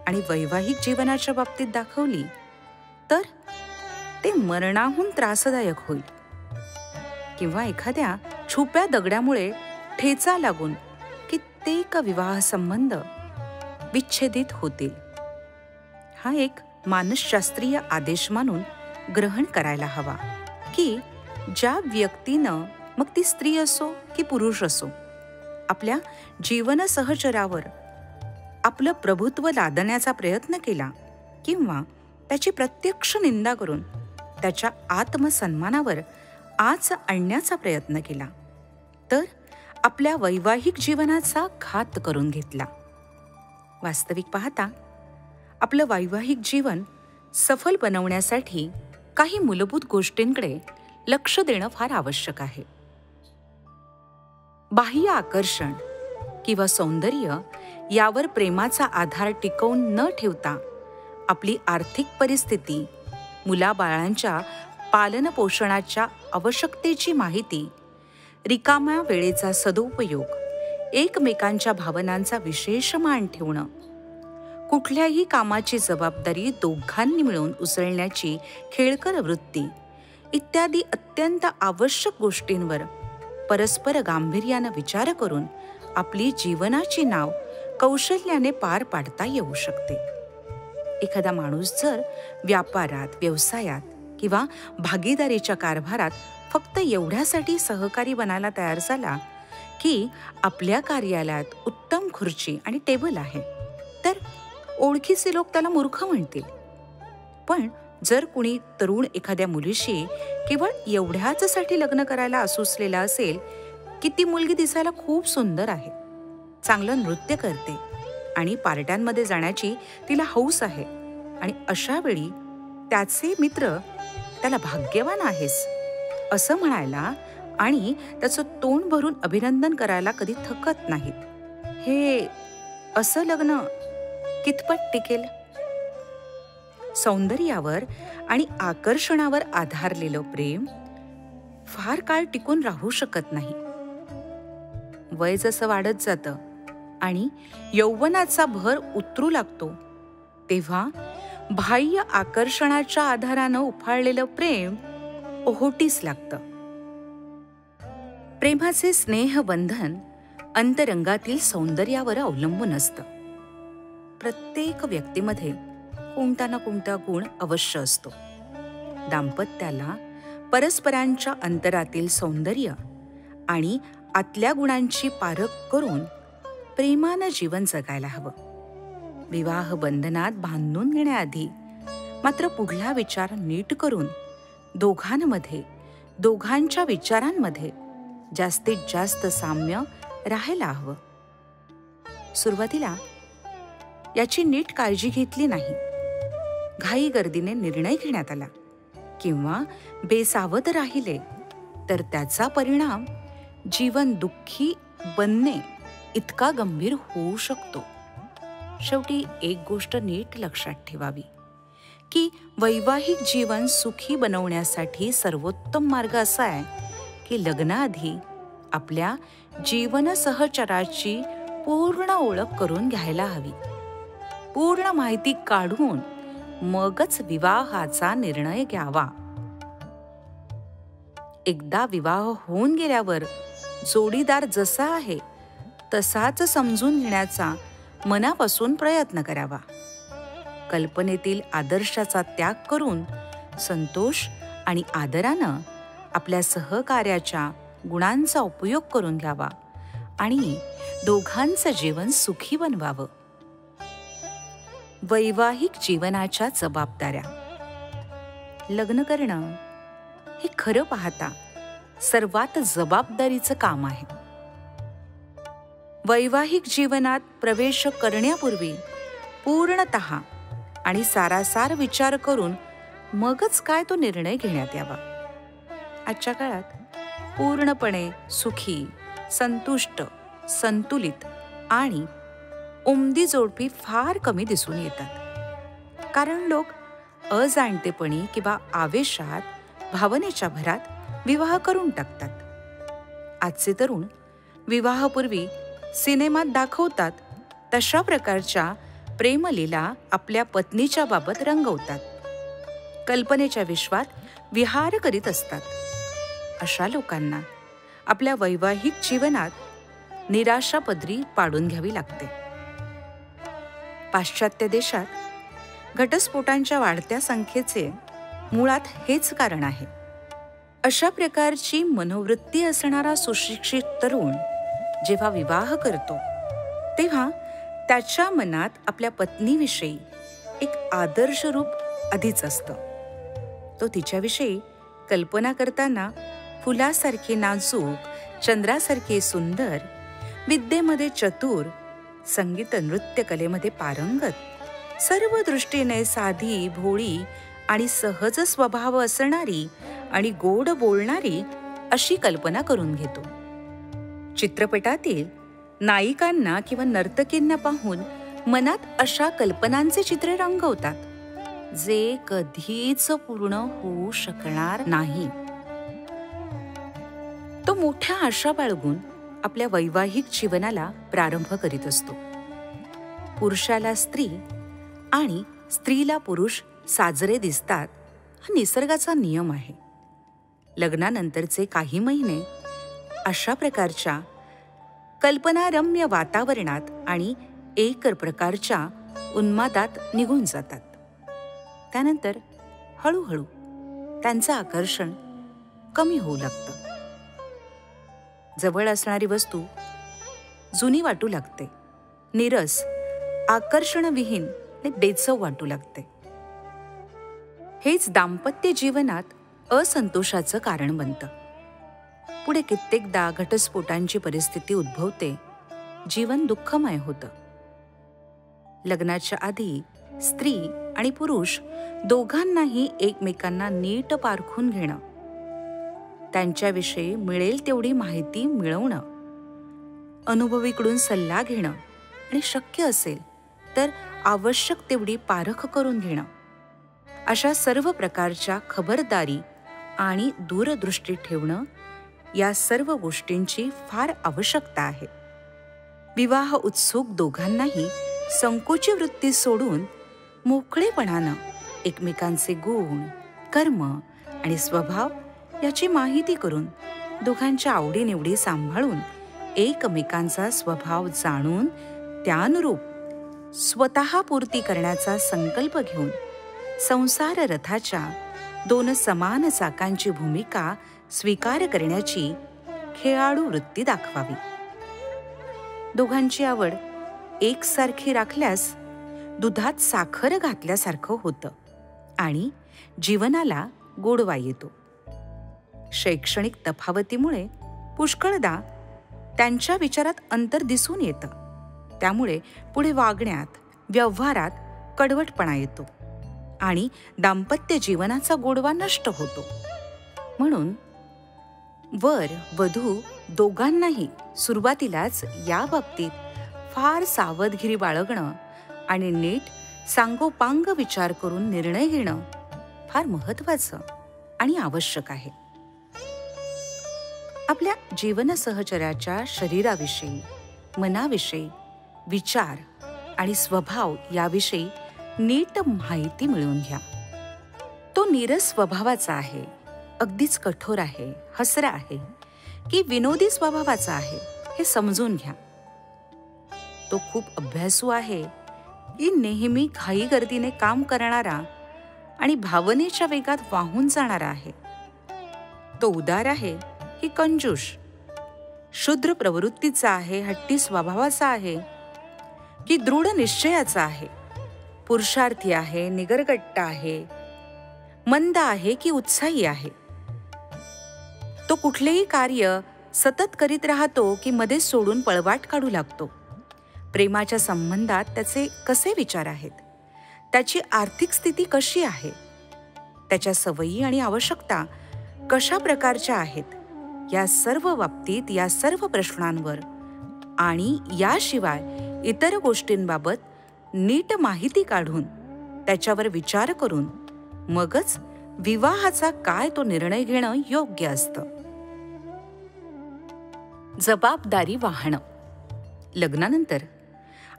आणि वैवाहिक जीवनाच्या बाबतीत दाखवली तर ते मरणाहून त्रासदायक होईल, किंवा एखाद्या छुप्या दगडामुळे ठेचा लागून कित्येक विवाह संबंध विच्छेदित होतील. हा एक मानसशास्त्रीय आदेश मानून ग्रहण करायला हवा की ज्या व्यक्तीनं, मग ती स्त्री असो की पुरुष असो, आपल्या जीवन सहचरावर आपलं प्रभुत्व लादण्याचा प्रयत्न केला किंवा त्याची प्रत्यक्ष निंदा करून त्याच्या आत्मसन्मानावर आच आणण्याचा प्रयत्न केला तर आपल्या वैवाहिक जीवनाचा घात करून घेतला. वास्तविक पाहता आपलं वैवाहिक जीवन सफल बनवण्यासाठी काही मूलभूत गोष्टींकडे लक्ष देणं फार आवश्यक आहे. बाह्य आकर्षण किंवा सौंदर्य यावर प्रेमाचा आधार टिकवून न ठेवता आपली आर्थिक परिस्थिती, मुलाबाळांच्या पालनपोषणाच्या आवश्यकतेची माहिती, रिकाम्या वेळेचा सदुपयोग, एकमेकांच्या भावनांचा विशेष मान ठेवणं, कुठल्याही कामाची जबाबदारी दोघांनी मिळून उचलण्याची खेळकर वृत्ती इत्यादी अत्यंत आवश्यक गोष्टींवर परस्पर गांभीर्यानं विचार करून आपली जीवनाची नाव कौशल्याने पार पाडता येऊ शकते. एखादा माणूस जर व्यापारात, व्यवसायात किंवा भागीदारीच्या कारभारात फक्त एवढ्यासाठी सहकारी बनायला तयार झाला की आपल्या कार्यालयात उत्तम खुर्ची आणि टेबल आहे, तर ओळखीचे लोक त्याला मूर्ख म्हणतील. पण जर कुणी तरुण एखाद्या मुलीशी केवळ एवढ्याचसाठी लग्न करायला असुसलेला असेल की ती मुलगी दिसायला खूप सुंदर आहे, चांगलं नृत्य करते आणि पार्ट्यांमध्ये जाण्याची तिला हौस आहे, आणि अशा वेळी त्याचे मित्र त्याला भाग्यवान आहेस असं म्हणायला आणि त्याचं तोंड भरून अभिनंदन करायला कधी थकत नाहीत, हे असं लग्न कितपत टिकेल? सौंदर्यावर आणि आकर्षणावर आधारलेलं प्रेम फार काळ टिकून राहू शकत नाही. वय जसं वाढत जातं आणि यौवनाचा भर उतरू लागतो तेव्हा बाह्य आकर्षणाच्या आधारानं उफाळलेलं प्रेम ओहोटीस लागतं. प्रेमाचे स्नेहबंधन अंतरंगातील सौंदर्यावर अवलंबून असतं. प्रत्येक व्यक्तीमध्ये कोणता ना कोणता गुण अवश्य असतो. दाम्पत्याला परस्परांच्या अंतरातील सौंदर्य आणि आतल्या गुणांची पारख करून प्रेमानं जीवन जगायला हवं. विवाह बंधनात बांधून घेण्याआधी मात्र पुढला विचार नीट करून दोघांमध्ये, दोघांच्या विचारांमध्ये जास्तीत जास्त साम्य राहायला हवं. सुरुवातीला याची नीट काळजी घेतली नाही, घाईगर्दीने निर्णय घेण्यात आला किंवा बेसावध राहिले तर त्याचा परिणाम जीवन दुःखी बनणे इतका गंभीर होऊ शकतो. शेवटी एक गोष्ट नीट लक्षात ठेवावी की वैवाहिक जीवन सुखी बनवण्यासाठी सर्वोत्तम मार्ग असा आहे की लग्नाआधी आपल्या जीवन सहचराची पूर्ण ओळख करून घ्यायला हवी. पूर्ण माहिती काढून मगच विवाहाचा निर्णय घ्यावा. एकदा विवाह होऊन गेल्यावर जोडीदार जसा आहे तसाच समजून घेण्याचा मनापासून प्रयत्न करावा. कल्पनेतील आदर्शाचा त्याग करून संतोष आणि आदरानं आपल्या सहकार्याच्या गुणांचा उपयोग करून घ्यावा आणि दोघांचं जीवन सुखी बनवावं. वैवाहिक जीवनाच्या जबाबदाऱ्या. लग्न करणं हे खरं पाहता सर्वात जबाबदारीचं काम आहे. वैवाहिक जीवनात प्रवेश करण्यापूर्वी पूर्णतः आणि सारासार विचार करून मगच काय तो निर्णय घेण्यात यावा. आजच्या काळात पूर्णपणे सुखी, संतुष्ट, संतुलित आणि उमदी जोडपी फार कमी दिसून येतात. कारण लोक अजाणतेपणी किंवा आवेशात, भावनेच्या भरात विवाह करून टाकतात. आजचे तरुण विवाहापूर्वी सिनेमात दाखवतात तशा प्रकारच्या प्रेमलीला आपल्या पत्नीच्या बाबत रंगवतात. कल्पनेच्या विश्वात विहार करीत असतात. अशा लोकांना आपल्या वैवाहिक जीवनात निराशा पदरी पाडून घ्यावी लागते. पाश्चात्य देशात घटस्फोटांच्या वाढत्या संख्येचे मुळात हेच कारण आहे. अशा प्रकारची मनोवृत्ती असणारा सुशिक्षित तरुण जेव्हा विवाह करतो तेव्हा त्याच्या मनात आपल्या पत्नीविषयी एक आदर्श रूप आधीच असतं. तो तिच्याविषयी कल्पना करताना फुलासारखी नाजूक, चंद्रासारखी सुंदर, विद्येमध्ये चतुर, संगीत नृत्य कलेमध्ये पारंगत, सर्व दृष्टीने साधी, भोळी आणि सहज स्वभाव असणारी आणि गोड बोलणारी अशी कल्पना करून घेतो. चित्रपटातील नायिकांना किंवा नर्तकींना पाहून मनात अशा कल्पनांचे चित्रे रंगवतात जे कधीच पूर्ण होऊ शकणार नाही. तो मोठ्या आशा बाळगून आपल्या वैवाहिक जीवनाला प्रारंभ करीत असतो. पुरुषाला स्त्री आणि स्त्रीला पुरुष साजरे दिसतात हा निसर्गाचा नियम आहे. लग्नानंतरचे काही महिने अशा प्रकारच्या कल्पनारम्य वातावरणात आणि एक प्रकारच्या उन्मादात निघून जातात. त्यानंतर हळूहळू त्यांचं आकर्षण कमी होऊ लागतं. जवळ असणारी वस्तू जुनी वाटू लागते, निरस, आकर्षणविहीन आणि बेचव वाटू लागते. हेच दाम्पत्य जीवनात असंतोषाचं कारण बनतं. पुढे कित्येकदा घटस्फोटांची परिस्थिती उद्भवते. जीवन दुःखमय होतं. लग्नाच्या आधी स्त्री आणि पुरुष दोघांनाही एकमेकांना नीट पारखून घेणं, त्यांच्याविषयी मिळेल तेवढी माहिती मिळवणं, अनुभवीकडून सल्ला घेणं आणि शक्य असेल तर आवश्यक तेवढी पारख करून घेणं, अशा सर्व प्रकारच्या खबरदारी आणि दूरदृष्टी ठेवणं, या सर्व गोष्टींची फार आवश्यकता आहे. विवाह उत्सुक दोघांनाही संकोची वृत्ती सोडून मोकळेपणानं एकमेकांचे गुण, कर्म आणि स्वभाव याची माहिती करून, दोघांच्या आवडीनिवडी सांभाळून, एकमेकांचा स्वभाव जाणून त्यानुरूप स्वतः पूर्ती करण्याचा संकल्प घेऊन संसार रथाच्या दोन समान चाकांची भूमिका स्वीकार करण्याची खेळाडू वृत्ती दाखवावी. दोघांची आवड एकसारखी राखल्यास दुधात साखर घातल्यासारखं होतं आणि जीवनाला गोडवा येतो. शैक्षणिक तफावतीमुळे पुष्कळदा त्यांच्या विचारात अंतर दिसून येतं. त्यामुळे पुढे वागण्यात, व्यवहारात कडवटपणा येतो आणि दाम्पत्य जीवनाचा गोडवा नष्ट होतो. म्हणून वर वधू दोघांनाही सुरुवातीलाच या बाबतीत फार सावधगिरी बाळगणं आणि नीट सांगोपांग विचार करून निर्णय घेणं फार महत्त्वाचं आणि आवश्यक आहे. आपल्या जीवन सहचर्याच्या शरीराविषयी, मनाविषयी, विचार आणि स्वभाव याविषयी नीट माहिती मिळवून घ्या. तो नीरस स्वभावाचा आहे, अगदीच कठोर आहे, हसरा आहे की विनोदी स्वभावाचा आहे हे समजून घ्या. तो खूप अभ्यासू आहे की नेहमी घाईगर्दीने काम करणारा आणि भावनेच्या वेगात वाहून जाणारा आहे. तो उदार आहे की कंजूष, शुद्र प्रवृत्तीचा आहे, हट्टी स्वभावाचा आहे की दृढ निश्चयाचा आहे, पुरुषार्थी आहे, निगरगट्टा आहे, मंद आहे की उत्साही आहे. तो कुठलेही कार्य सतत करीत राहतो की मध्ये सोडून पळवाट काढू लागतो. प्रेमाच्या संबंधात त्याचे कसे विचार आहेत, त्याची आर्थिक स्थिती कशी आहे, त्याच्या सवयी आणि आवश्यकता कशा प्रकारच्या आहेत, या सर्व बाबतीत, या सर्व प्रश्नांवर आणि याशिवाय इतर गोष्टींबाबत नीट माहिती काढून त्याच्यावर विचार करून मगच विवाहाचा काय तो निर्णय घेणं योग्य असतं. जबाबदारी वाहणं. लग्नानंतर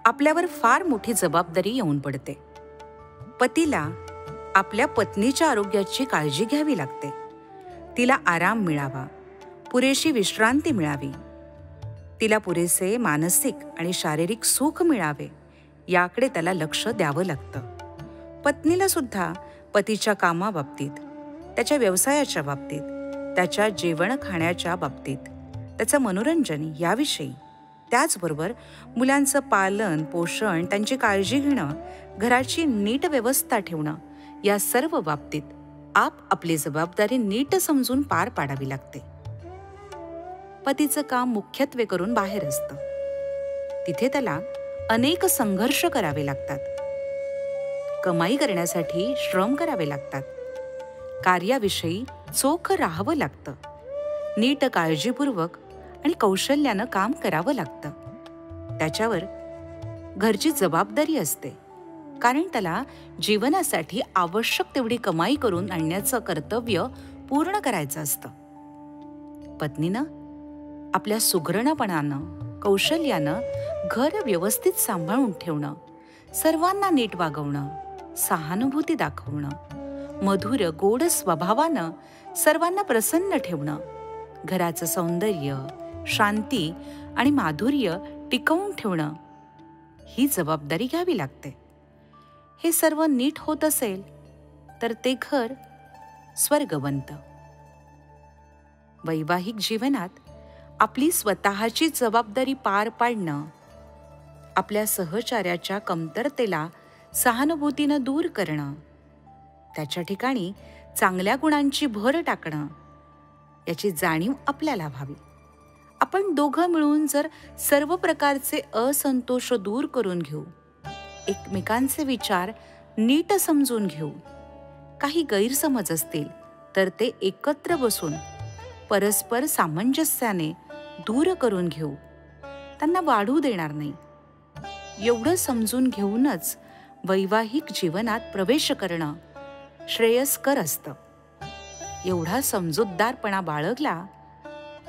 आपल्यावर फार मोठी जबाबदारी येऊन पडते. पतीला आपल्या पत्नीच्या आरोग्याची काळजी घ्यावी लागते. तिला आराम मिळावा, पुरेशी विश्रांती मिळावी, तिला पुरेसे मानसिक आणि शारीरिक सुख मिळावे, याकडे त्याला लक्ष द्यावं लागतं. पत्नीला सुद्धा पतीच्या कामाबाबतीत, त्याच्या व्यवसायाच्या बाबतीत, त्याच्या जेवण खाण्याच्या बाबतीत, त्याचं मनोरंजन याविषयी, त्याचबरोबर मुलांचं पालन पोषण, त्यांची काळजी घेणं, घराची नीट व्यवस्था ठेवणं, या सर्व बाबतीत आपली जबाबदारी नीट समजून पार पाडावी लागते. पतीचं काम मुख्यत्वे करून बाहेर असतं. तिथे त्याला अनेक संघर्ष करावे लागतात. कमाई करण्यासाठी श्रम करावे लागतात. कार्याविषयी चोख राहावं लागतं. नीट काळजीपूर्वक आणि कौशल्यानं काम करावं लागतं. त्याच्यावर घरची जबाबदारी असते, कारण त्याला जीवनासाठी आवश्यक तेवढी कमाई करून आणण्याचं कर्तव्य पूर्ण करायचं असतं. पत्नीनं आपल्या सुगरणपणानं, कौशल्यानं घर व्यवस्थित सांभाळून ठेवणं, सर्वांना नीट वागवणं, सहानुभूती दाखवणं, मधुर गोड स्वभावानं सर्वांना प्रसन्न ठेवणं, घराचं सौंदर्य, शांती आणि माधुर्य टिकवून ठेवणं, ही जबाबदारी घ्यावी लागते. हे सर्व नीट होत असेल तर ते घर स्वर्ग बनतं. वैवाहिक जीवनात आपली स्वतःची जबाबदारी पार पाडणं, आपल्या सहचार्याच्या कमतरतेला सहानुभूतीनं दूर करणं, त्याच्या ठिकाणी चांगल्या गुणांची भर टाकणं, याची जाणीव आपल्याला व्हावी. आपण दोघं मिळून जर सर्व प्रकारचे असंतोष दूर करून घेऊ, एकमेकांचे विचार नीट समजून घेऊ, काही गैरसमज असतील तर ते एकत्र बसून परस्पर सामंजस्याने दूर करून घेऊ, त्यांना वाढू देणार नाही, एवढं समजून घेऊनच वैवाहिक जीवनात प्रवेश करणं श्रेयस्कर असतं. एवढा समजूतदारपणा बाळगला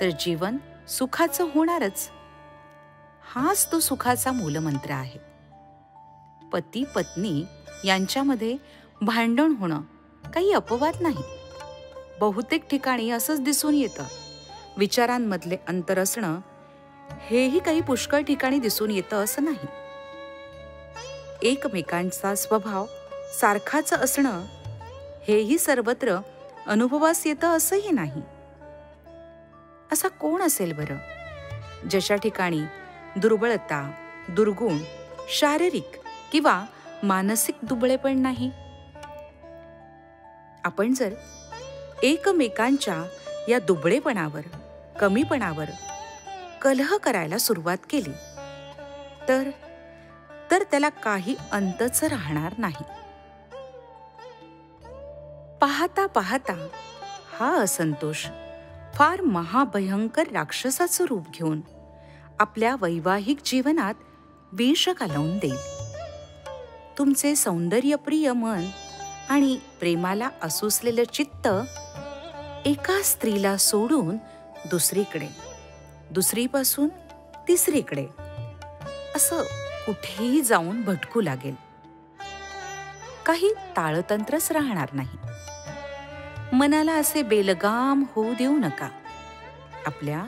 तर जीवन सुखाचं होणारच. हाच तो सुखाचा मूलमंत्र आहे. पती पत्नी यांच्यामध्ये भांडण होणं काही अपवाद नाही. बहुतेक ठिकाणी असंच दिसून येतं. विचारांमधले अंतर असणं हेही काही पुष्कळ ठिकाणी दिसून येतं असं नाही. एकमेकांचा स्वभाव सारखाच असणं हेही सर्वत्र अनुभवास येतं असंही नाही. असा कोण असेल बरं ज्याच्या ठिकाणी दुर्बलता, दुर्गुण, शारीरिक किंवा मानसिक दुबळेपण नाही? आपण जर एकमेकांच्या या दुबळेपणावर, कमीपणावर कलह करायला सुरुवात केली तर त्याला काही अंतच राहणार नाही. पाहता पाहता हा असंतोष फार महाभयंकर राक्षसाचं रूप घेऊन आपल्या वैवाहिक जीवनात विष घालवून देईल. तुमचे सौंदर्यप्रिय मन आणि प्रेमाला आसुसलेलं चित्त एका स्त्रीला सोडून दुसरीकडे, दुसरीपासून तिसरीकडे असं कुठेही जाऊन भटकू लागेल. काही ताळतंत्रच राहणार नाही. मनाला असे बेलगाम होऊ देऊ नका. आपल्या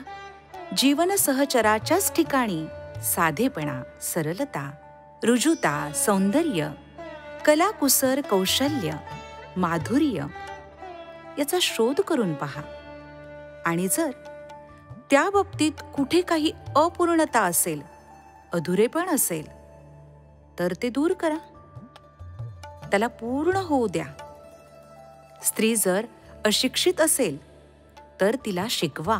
जीवन सहचराच्याच ठिकाणी साधेपणा, सरलता, रुजुता, सौंदर्य, कलाकुसर, कौशल्य, माधुर्य याचा शोध करून पहा. आणि जर त्या बाबतीत कुठे काही अपूर्णता असेल, अधुरेपण असेल तर ते दूर करा. त्याला पूर्ण होऊ द्या. स्त्री जर अशिक्षित असेल तर तिला शिकवा,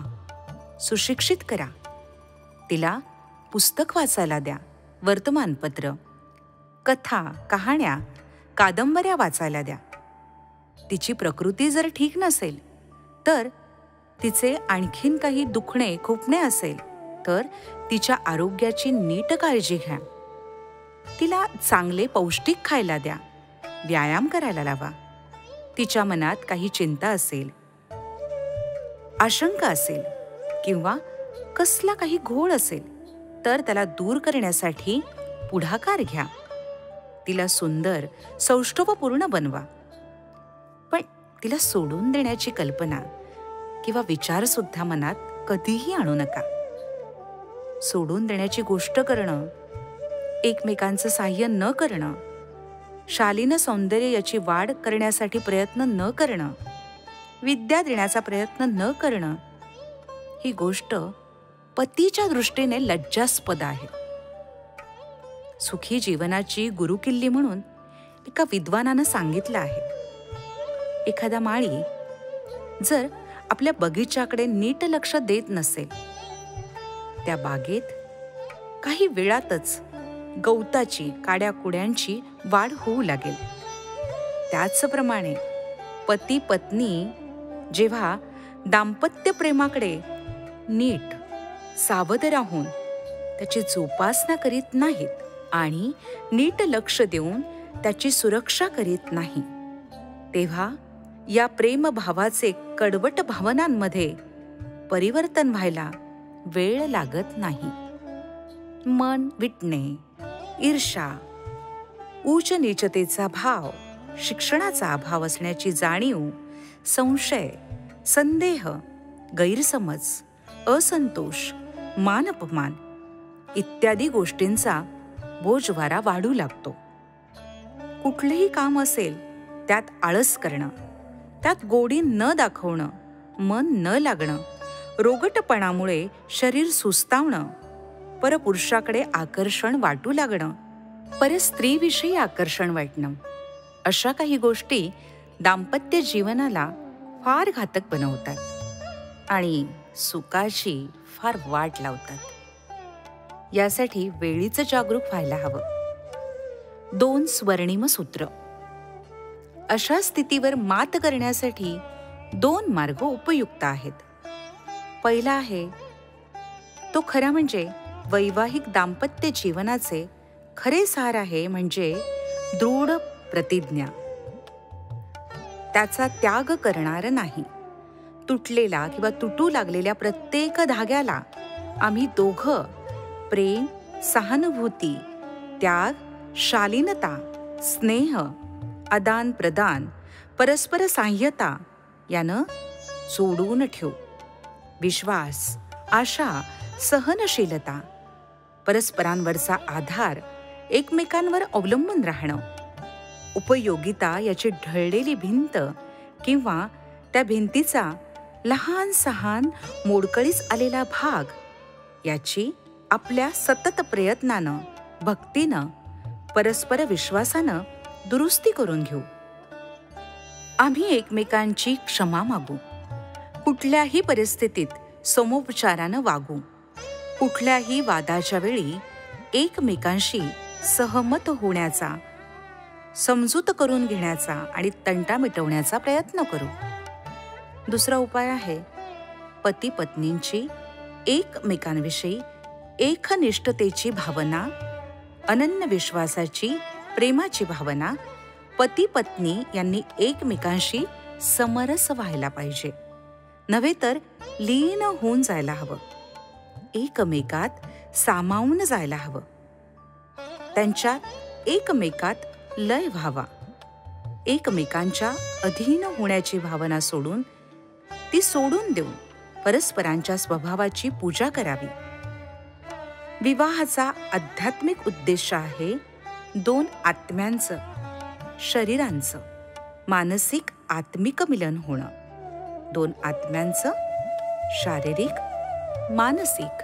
सुशिक्षित करा. तिला पुस्तक वाचायला द्या, वर्तमानपत्र, कथा, कहाण्या, कादंबऱ्या वाचायला द्या. तिची प्रकृती जर ठीक नसेल, तर तिचे आणखीन काही दुखणे खुपणे असेल, तर तिच्या आरोग्याची नीट काळजी घ्या. तिला चांगले पौष्टिक खायला द्या, व्यायाम करायला लावा. तिच्या मनात काही चिंता असेल, आशंका असेल किंवा कसला काही घोळ असेल, तर त्याला दूर करण्यासाठी पुढाकार घ्या. तिला सुंदर, सौष्ठवपूर्ण बनवा. पण तिला सोडून देण्याची कल्पना किंवा विचार सुद्धा मनात कधीही आणू नका. सोडून देण्याची गोष्ट करणं, एकमेकांचं साह्य न करणं, शालीन सौंदर्य याची वाढ करण्यासाठी प्रयत्न न करणं, विद्या देण्याचा प्रयत्न न करणं, ही गोष्ट पतीच्या दृष्टीने लज्जास्पद आहे. सुखी जीवनाची गुरुकिल्ली म्हणून एका विद्वानानं सांगितलं आहे, एखादा माळी जर आपल्या बगीच्याकडे नीट लक्ष देत नसेल, त्या बागेत काही वेळातच गवताची, काड्याकुड्यांची वाढ होऊ लागेल. त्याचप्रमाणे पती पत्नी जेव्हा दाम्पत्य प्रेमाकडे नीट, सावध राहून त्याची जोपासना करीत नाहीत आणि नीट लक्ष देऊन त्याची सुरक्षा करीत नाही, तेव्हा या प्रेमभावाचे कडवट भावनांमध्ये परिवर्तन व्हायला वेळ लागत नाही. मन विटणे, ईर्ष्या, उच्च नीचतेचा भाव, शिक्षणाचा अभाव असण्याची जाणीव, संशय, संदेह, गैरसमज, असंतोष, मानअपमान इत्यादी गोष्टींचा बोजवारा वाढू लागतो. कुठलेही काम असेल त्यात आळस करणं, त्यात गोडी न दाखवणं, मन न लागणं, रोगटपणामुळे शरीर सुस्तावणं, परपुरुषाकडे आकर्षण वाटू लागणं, परस्त्रीविषयी आकर्षण वाटणं, अशा काही गोष्टी दाम्पत्य जीवनाला फार घातक बनवतात आणि सुखाची फार वाट लावतात. यासाठी वेळीच जागरूक व्हायला हवं. 2 स्वर्णिम सूत्र. अशा स्थितीवर मात करण्यासाठी 2 मार्ग उपयुक्त आहेत. पहिला आहे तो खरा म्हणजे वैवाहिक दाम्पत्य जीवनाचे खरे सार आहे, म्हणजे दृढ प्रतिज्ञा. त्याचा त्याग करणार नाही. तुटलेला किंवा तुटू लागलेल्या प्रत्येक धाग्याला आम्ही दोघं प्रेम, सहानुभूती, त्याग, शालीनता, स्नेह, आदान प्रदान, परस्पर साह्यता यानं जोडून ठेवू. विश्वास, आशा, सहनशीलता, परस्परांवरचा आधार, एकमेकांवर अवलंबून राहणं, उपयोगिता याची ढळलेली भिंत किंवा त्या भिंतीचा लहान सहान मोडकळीस आलेला भाग याची आपल्या सतत प्रयत्नानं, भक्तीनं, परस्पर विश्वासानं दुरुस्ती करून घेऊ. आम्ही एकमेकांची क्षमा मागू. कुठल्याही परिस्थितीत समोपचारानं वागू. कुठल्याही वादाच्या वेळी एकमेकांशी सहमत होण्याचा, समजूत करून घेण्याचा आणि तंटा मिटवण्याचा प्रयत्न करू. दुसरा उपाय आहे पती पत्नींची एकमेकांविषयी एकनिष्ठतेची भावना, अनन्य विश्वासाची, प्रेमाची भावना पती पत्नी यांनी एकमेकांशी समरस व्हायला पाहिजे, नव्हे तर लीन होऊन जायला हवं. एकमेकात सामावून जायला हवं. त्यांच्यात एकमेकात लय व्हावा. एकमेकांच्या अधीन होण्याची भावना सोडून, ती सोडून देऊन परस्परांच्या स्वभावाची पूजा करावी. विवाहाचा आध्यात्मिक उद्देश आहे 2 आत्म्यांचं, शरीरांचं मानसिक आत्मिक मिलन होणं. 2 आत्म्यांचं शारीरिक, मानसिक,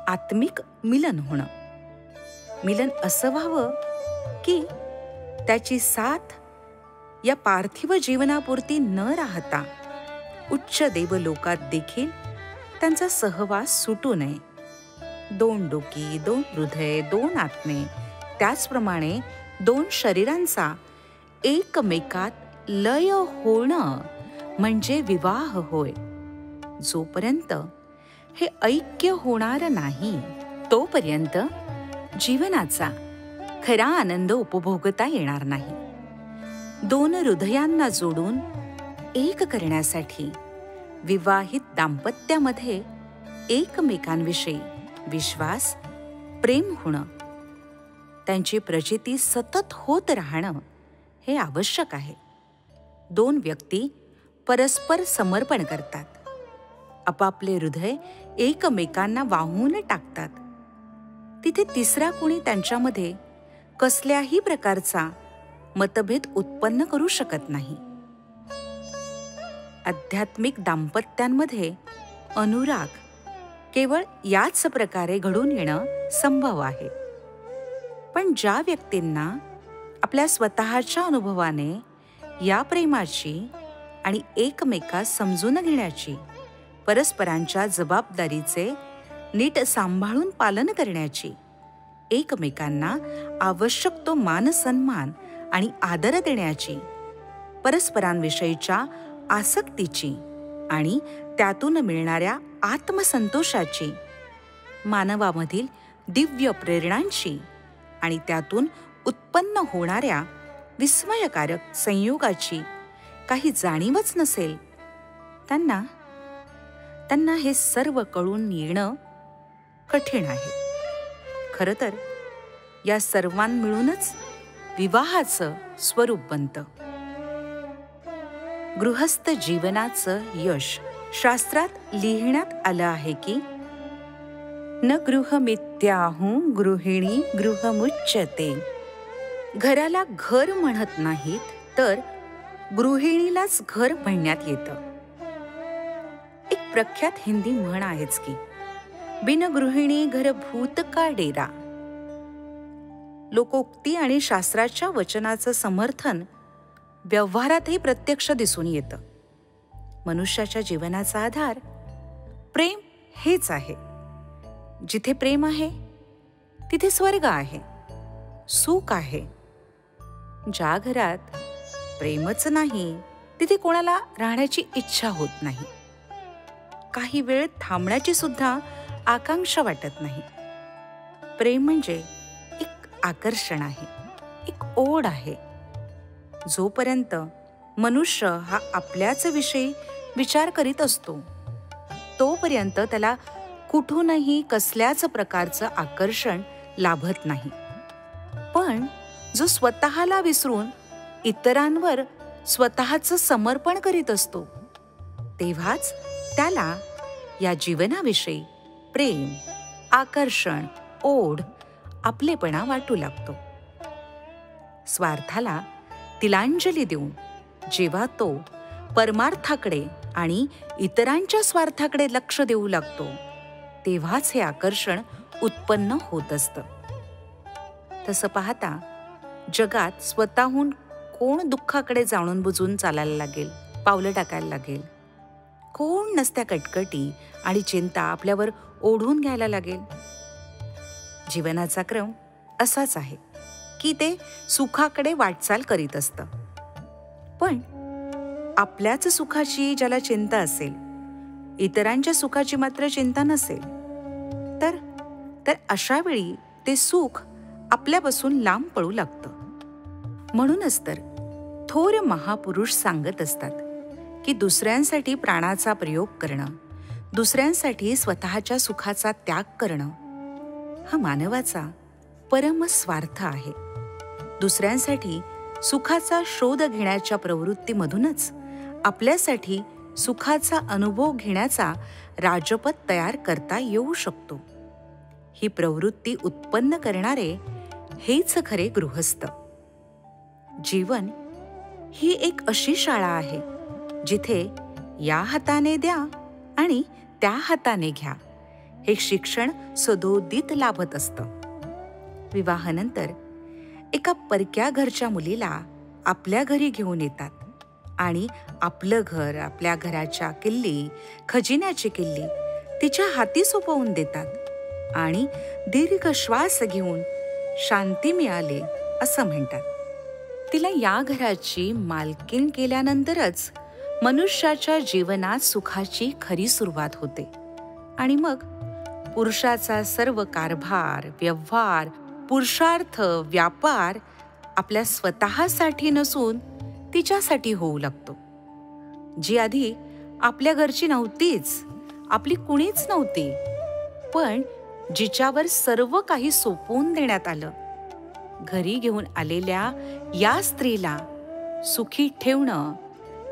आत्मिक मिलन होणं. मिलन असं व्हावं की त्याची साथ या पार्थिव जीवनापुरती न राहता उच्च देवलोकात देखील त्यांचा सहवास सुटू नये. 2 डोकी, 2 हृदय, 2 आत्मे, त्याचप्रमाणे 2 शरीरांचा एकमेकात लय होणं म्हणजे विवाह होय. जोपर्यंत हे ऐक्य होणार नाही तोपर्यंत जीवनाचा खरा आनंद उपभोगता येणार नाही. 2 हृदयांना जोडून एक करण्यासाठी विवाहित दाम्पत्यामध्ये एकमेकांविषयी विश्वास, प्रेम होणं, त्यांची प्रचिती सतत होत राहणं हे आवश्यक आहे. 2 व्यक्ती परस्पर समर्पण करतात, आपापले हृदय एकमेकांना वाहून टाकतात. तिथे तिसरा कोणी त्यांच्यामध्ये कसल्याही प्रकारचा मतभेद उत्पन्न करू शकत नाही. आध्यात्मिक दाम्पत्यांमध्ये अनुराग केवळ याच प्रकारे घडून येणं संभव आहे. पण ज्या व्यक्तींना आपल्या स्वतःच्या अनुभवाने या प्रेमाची आणि एकमेकास समजून घेण्याची, परस्परांच्या जबाबदारीचे नीट सांभाळून पालन करण्याची, एकमेकांना आवश्यक तो मान सन्मान आणि आदर देण्याची, परस्परांविषयीच्या आसक्तीची आणि त्यातून मिळणाऱ्या आत्मसंतोषाची, मानवामधील दिव्य प्रेरणांची आणि त्यातून उत्पन्न होणाऱ्या विस्मयकारक संयोगाची काही जाणीवच नसेल, त्यांना हे सर्व कळून येणं कठीण आहे. खरं तर या सर्वां मिळूनच विवाहाचं स्वरूप बनतं. गृहस्थ जीवनाचं यश शास्त्रात लिहिण्यात आलं आहे की न गृहमित्याहू गृहिणी गृहमुच्यते. घराला घर म्हणत नाहीत तर गृहिणीलाच घर म्हणण्यात येतं. एक प्रख्यात हिंदी म्हण आहेच की बिन गृहिणी घर भूत का डेरा. लोकोक्ती आणि शास्त्राच्या वचनाचं समर्थन व्यवहारातही प्रत्यक्ष दिसून येतं. मनुष्याच्या जीवनाचा आधार प्रेम हेच आहे. जिथे प्रेम आहे तिथे स्वर्ग आहे, सुख आहे. ज्या घरात प्रेमच नाही तिथे कोणाला राहण्याची इच्छा होत नाही. काही वेळ थांबण्याची सुद्धा आकांक्षा वाटत नाही. प्रेम म्हणजे एक आकर्षण आहे, एक ओढ आहे. जोपर्यंत मनुष्य हा आपल्याच विषयी विचार करीत असतो तोपर्यंत त्याला कुठूनही कसल्याच प्रकारचं आकर्षण लाभत नाही. पण जो स्वतःला विसरून इतरांवर स्वतःचं समर्पण करीत असतो तेव्हाच त्याला या जीवनाविषयी प्रेम, आकर्षण, ओढ, आपलेपणा वाटू लागतो. स्वार्थाला तिलांजली देऊन जेव्हा तो परमार्थाकडे आणि इतरांच्या स्वार्थाकडे लक्ष देऊ लागतो तेव्हाच हे आकर्षण उत्पन्न होत असतं. तसं पाहता जगात स्वतःहून कोण दुःखाकडे जाणून बुजून चालायला लागेल, पावलं टाकायला लागेल? कोण नसत्या कटकटी आणि चिंता आपल्यावर ओढून घ्यायला लागेल? जीवनाचा क्रम असाच आहे की ते सुखाकडे वाटचाल करीत असतं. पण आपल्याच सुखाची ज्याला चिंता असेल, इतरांच्या सुखाची मात्र चिंता नसेल, तर अशा वेळी ते सुख आपल्यापासून लांब पळू लागतं. म्हणूनच तर थोर महापुरुष सांगत असतात की दुसऱ्यांसाठी प्राणाचा प्रयोग करणं, दुसऱ्यांसाठी स्वतःच्या सुखाचा त्याग करणं हा मानवाचा परमस्वार्थ आहे. दुसऱ्यांसाठी सुखाचा शोध घेण्याच्या प्रवृत्तीमधूनच आपल्यासाठी सुखाचा अनुभव घेण्याचा राजपथ तयार करता येऊ शकतो. ही प्रवृत्ती उत्पन्न करणारे हेच खरे गृहस्थ. जीवन ही एक अशी शाळा आहे जिथे या हाताने द्या आणि त्या हाताने घ्या हे शिक्षण सदोदित लाभत असतं. विवाहानंतर एका परक्या घरच्या मुलीला आपल्या घरी घेऊन येतात आणि आपलं घर, आपल्या घराच्या किल्ली, खजिन्याची किल्ली तिच्या हाती सोपवून देतात आणि दीर्घ श्वास घेऊन शांती मिळाली असं म्हणतात. तिला या घराची मालकीण केल्यानंतरच मनुष्याच्या जीवनात सुखाची खरी सुरुवात होते. आणि मग पुरुषाचा सर्व कारभार, व्यवहार, पुरुषार्थ, व्यापार आपल्या स्वतःसाठी नसून तिच्यासाठी होऊ लागतो. जी आधी आपल्या घरची नव्हतीच, आपली कुणीच नव्हती, पण जिच्यावर सर्व काही सोपवून देण्यात आलं. घरी घेऊन आलेल्या या स्त्रीला सुखी ठेवणं,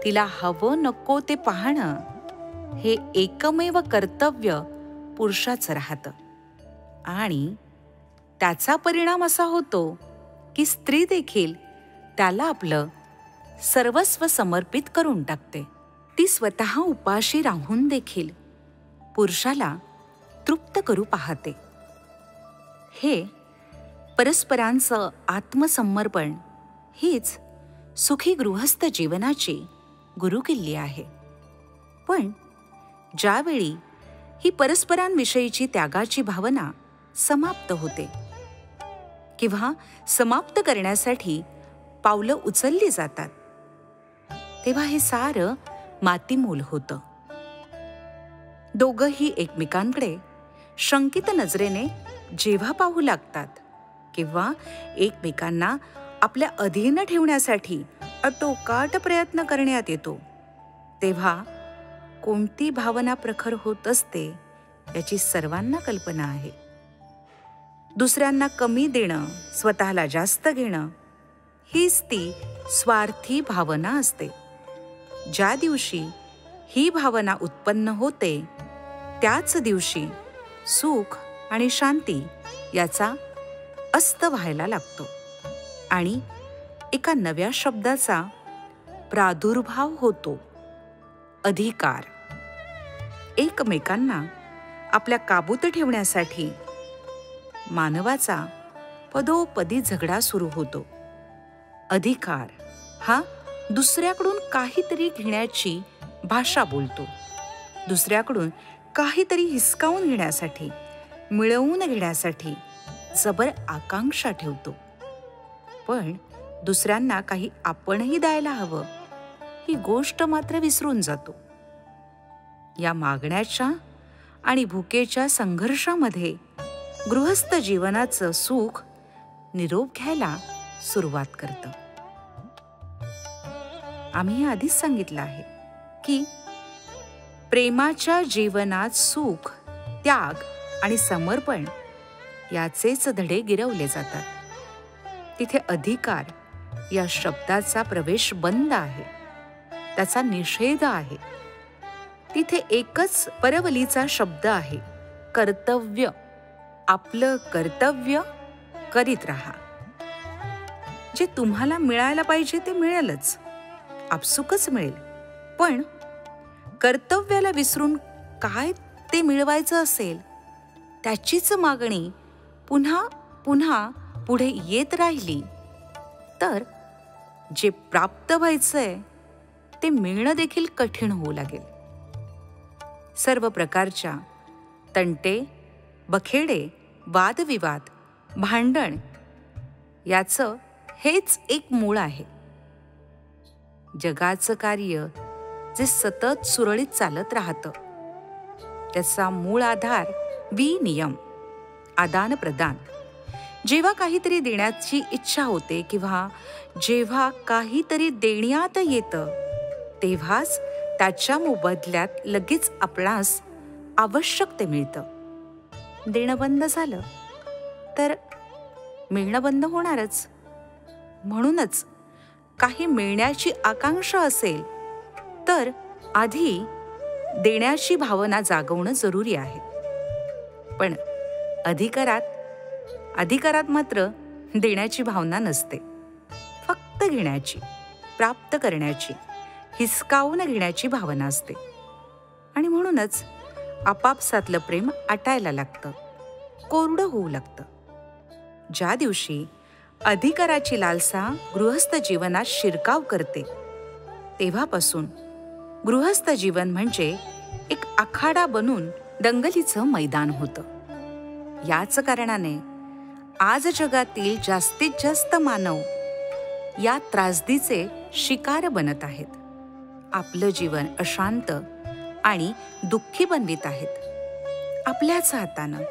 तिला हवं नको ते पाहणं, हे एकमेव कर्तव्य पुरुषाचं राहतं. आणि त्याचा परिणाम असा होतो की स्त्री देखील त्याला आपलं सर्वस्व समर्पित करून टाकते. ती स्वतः उपाशी राहून देखील पुरुषाला तृप्त करू पाहते. हे परस्परांचं आत्मसमर्पण हीच सुखी गृहस्थ जीवनाची गुरुकिल्ली आहे. पण ज्यावेळी ही परस्परांविषयीची त्यागाची भावना समाप्त होते किंवा समाप्त करण्यासाठी पावलं उचलली जातात, तेव्हा हे सारं मातीमोल होतं. दोघंही एकमेकांकडे शंकित नजरेने जेव्हा पाहू लागतात किंवा एकमेकांना आपल्या अधीन ठेवण्यासाठी आटोकाट प्रयत्न करण्यात येतो, तेव्हा कोणती भावना प्रखर होत असते याची सर्वांना कल्पना आहे. दुसऱ्यांना कमी देणं, स्वतःला जास्त घेणं, हीच ती स्वार्थी भावना असते. ज्या दिवशी ही भावना उत्पन्न होते त्याच दिवशी सुख आणि शांती याचा अस्त व्हायला लागतो आणि एका नव्या शब्दाचा प्रादुर्भाव होतो, अधिकार. एकमेकांना आपल्या काबूत ठेवण्यासाठी मानवाचा पदोपदी झगडा सुरू होतो. अधिकार हा दुसऱ्याकडून काहीतरी घेण्याची भाषा बोलतो, दुसऱ्याकडून काहीतरी हिसकावून घेण्यासाठी, मिळवून घेण्यासाठी जबर आकांक्षा ठेवतो. पण दुसऱ्यांना काही आपणही द्यायला हवं ही गोष्ट मात्र विसरून जातो. या मागण्याच्या आणि भुकेच्या संघर्षामध्ये गृहस्थ जीवनाचं सुख निरोप घ्यायला सुरुवात करतं. आम्ही आधीच सांगितलं आहे की प्रेमाच्या जीवनात सुख, त्याग आणि समर्पण याचेच धडे गिरवले जातात. तिथे अधिकार या शब्दाचा प्रवेश बंद आहे, त्याचा निषेध आहे. तिथे एकच परवलीचा शब्द आहे, कर्तव्य. आपलं कर्तव्य करीत राहा. जे तुम्हाला मिळायला पाहिजे ते मिळेलच, आपसुकच मिळेल. पण कर्तव्याला विसरून काय ते मिळवायचं असेल त्याचीच मागणी पुन्हा पुन्हा पुढे येत राहिली तर जे प्राप्त व्हायचंय ते मिळणं देखील कठीण होऊ लागेल. सर्व प्रकारच्या तंटे, बखेडे, वादविवाद, भांडण याचं हेच एक मूळ आहे. जगाचं कार्य जे सतत सुरळीत चालत राहतं त्याचा मूळ आधार विनियम, आदान प्रदान. जेव्हा काहीतरी देण्याची इच्छा होते किंवा जेव्हा काहीतरी देण्यात येतं तेव्हाच त्याच्या मोबदल्यात लगेच आपणास आवश्यक ते मिळतं. देणं बंद झालं तर मिळणं बंद होणारच. म्हणूनच काही मिळण्याची आकांक्षा असेल तर आधी देण्याची भावना जागवणं जरुरी आहे. पण अधिकारात मात्र देण्याची भावना नसते, फक्त घेण्याची, प्राप्त करण्याची, हिसकावून घेण्याची भावना असते. आणि म्हणूनच आपापसातलं प्रेम आटायला लागतं, कोरडं होऊ लागतं. ज्या दिवशी अधिकाराची लालसा गृहस्थ जीवनात शिरकाव करते तेव्हापासून गृहस्थ जीवन म्हणजे एक आखाडा बनून दंगलीचं मैदान होतं. याच कारणाने आज जगातील जास्तीत जास्त मानव या त्रासदीचे शिकार बनत आहेत. आपलं जीवन अशांत आणि दुःखी बनवित आहेत. आपल्याच हातानं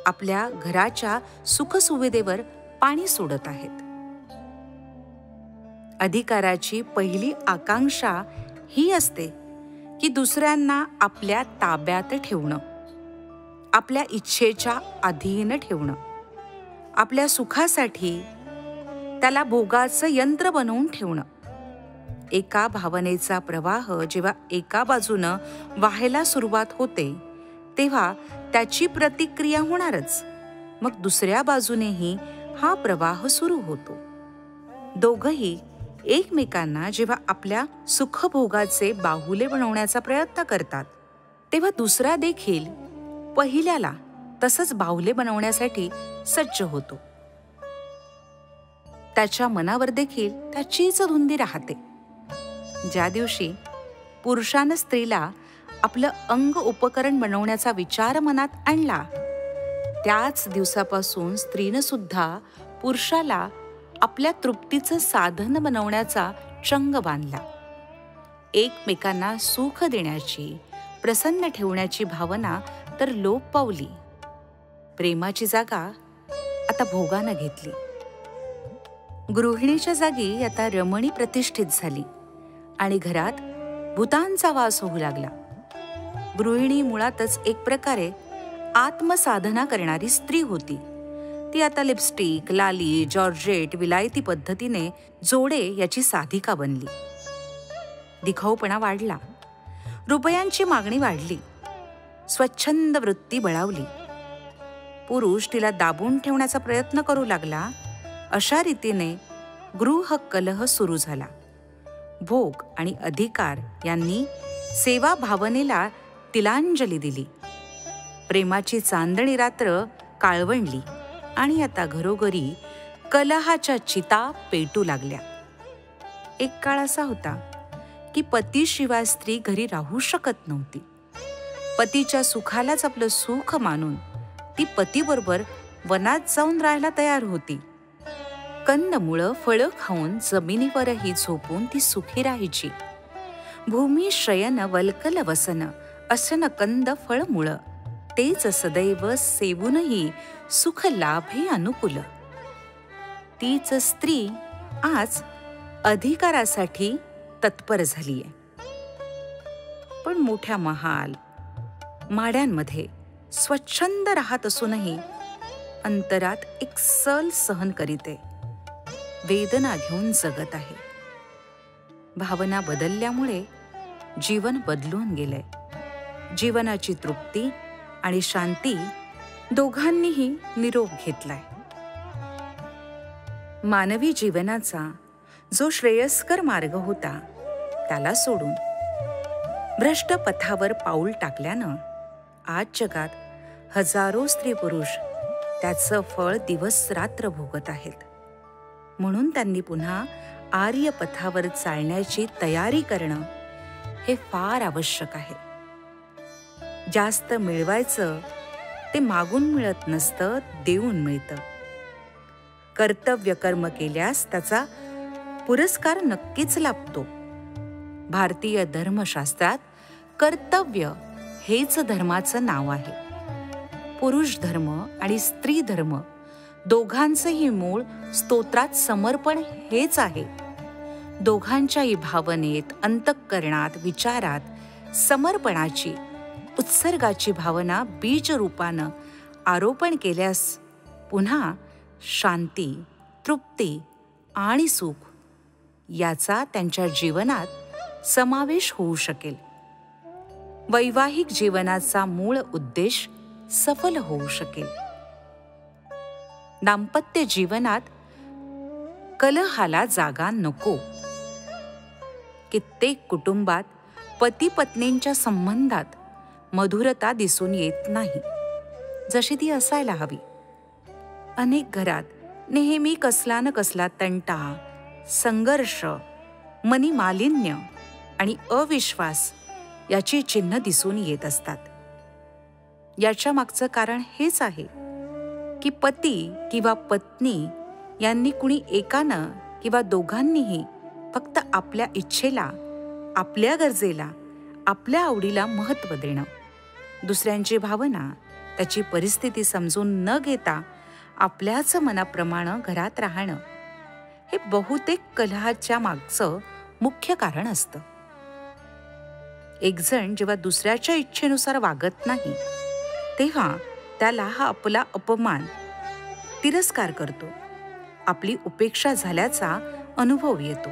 आपल्या घराच्या सुखसुविधेवर पाणी सोडत आहेत. अधिकाराची पहिली आकांक्षा ही असते की दुसऱ्यांना आपल्या ताब्यात ठेवणं, आपल्या इच्छेच्या अधीन ठेवणं, आपल्या सुखासाठी त्याला भोगाचं यंत्र बनवून ठेवणं. एका भावनेचा प्रवाह जेव्हा एका बाजूनं वाहायला सुरुवात होते तेव्हा त्याची प्रतिक्रिया होणारच. मग दुसऱ्या बाजूनेही हा प्रवाह सुरू होतो. दोघंही एकमेकांना जेव्हा आपल्या सुखभोगाचे बाहुले बनवण्याचा प्रयत्न करतात तेव्हा दुसरा देखील पहिल्याला तसंच बाहुले बनवण्यासाठी सज्ज होतो. त्याच्या मनावर देखील त्याचीच धुंदी राहते. ज्या दिवशी पुरुषानं स्त्रीला आपलं अंग उपकरण बनवण्याचा विचार मनात आणला त्याच दिवसापासून स्त्रीनं सुद्धा पुरुषाला आपल्या तृप्तीचं साधन बनवण्याचा चंग बांधला. एकमेकांना सुख देण्याची, प्रसन्न ठेवण्याची भावना तर लोप पावली. प्रेमाची जागा आता भोगानं घेतली. गृहिणीच्या जागी आता रमणी प्रतिष्ठित झाली आणि घरात भूतांचा वास होऊ लागला. गृहिणी मुळातच एक प्रकारे आत्मसाधना करणारी स्त्री होती. ती आता लिपस्टिक, लाली, जॉर्जेट, विलायती पद्धतीने जोडे याची साधिका बनली. दिखाऊपणा वाढला, रुपयांची मागणी वाढली, स्वच्छंद वृत्ती बळावली. पुरुष तिला दाबून ठेवण्याचा प्रयत्न करू लागला. अशा रीतीने गृह कलह सुरू झाला. भोग आणि अधिकार यांनी सेवा भावनेला तिलांजली दिली. प्रेमाची चांदणी रात्र काळवंडली आणि आता घरोघरी कलहाच्या चिता पेटू लागल्या. एक काळ असा होता की पतीशिवाय स्त्री घरी राहू शकत नव्हती. पतीच्या सुखालाच आपलं सुख मानून ती पतीबरोबर वनात जाऊन राहायला तयार होती. कंदमुळं फळं खाऊन जमिनीवरही झोपून ती सुखी राहायची. भूमी शयन वल्कल वसन असन कंद फळमुळं तेच सदैव सेवूनही सुख लाभे अनुकूल. तीच स्त्री आज अधिकारासाठी तत्पर झालीय. पण मोठ्या महाल माड्यांमध्ये स्वच्छंद राहत असूनही अंतरात एक सल सहन करीते, वेदना घेऊन जगत आहे. भावना बदलल्यामुळे जीवन बदलून गेलंय. जीवनाची तृप्ती आणि शांती दोघांनीही निरोप घेतलाय. मानवी जीवनाचा जो श्रेयस्कर मार्ग होता त्याला सोडून भ्रष्ट पथावर पाऊल टाकल्यानं आज जगात हजारो स्त्री पुरुष त्याचं फळ दिवस रात्र भोगत आहेत. म्हणून त्यांनी पुन्हा आर्य पथावर चालण्याची तयारी करणं हे फार आवश्यक आहे. जास्त मिळवायचं ते मागून मिळत नसतं, देऊन मिळतं. कर्तव्य कर्म केल्यास त्याचा पुरस्कार नक्कीच लाभतो. भारतीय धर्मशास्त्रात कर्तव्य हेच धर्माचं नाव आहे. पुरुष धर्म आणि स्त्री धर्म दोघांचंही मूळ स्तोत्रात समर्पण हेच आहे. दोघांच्याही भावनेत, अंतःकरणात, विचारात समर्पणाची, उत्सर्गाची भावना बीज रूपानं आरोपण केल्यास पुन्हा शांती, तृप्ती आणि सुख याचा त्यांच्या जीवनात समावेश होऊ शकेल. वैवाहिक जीवनाचा मूळ उद्देश सफल होऊ शकेल. दाम्पत्य जीवनात कलहाला जागा नको. कित्येक कुटुंबात पती पत्नींच्या संबंधात मधुरता दिसून येत नाही जशी ती असायला हवी. अनेक घरात नेहमी कसला न कसला तंटा, संघर्ष मनी मालिन्य आणि अविश्वास याची चिन्ह दिसून येत असतात. याच्या मागचं कारण हेच आहे की पती किंवा पत्नी यांनी कुणी एकानं किंवा दोघांनीही फक्त आपल्या इच्छेला, आपल्या गरजेला, आपल्या आवडीला महत्त्व देणं, दुसऱ्यांची भावना, त्याची परिस्थिती समजून न घेता आपल्याच मनाप्रमाणे घरात राहणं, हे बहुतेक कलहाच्या मागचं मुख्य कारण असतं. एक जण जेव्हा दुसऱ्याच्या इच्छेनुसार वागत नाही, तेव्हा त्याला हा आपला अपमान, तिरस्कार करतो, आपली उपेक्षा झाल्याचा अनुभव येतो.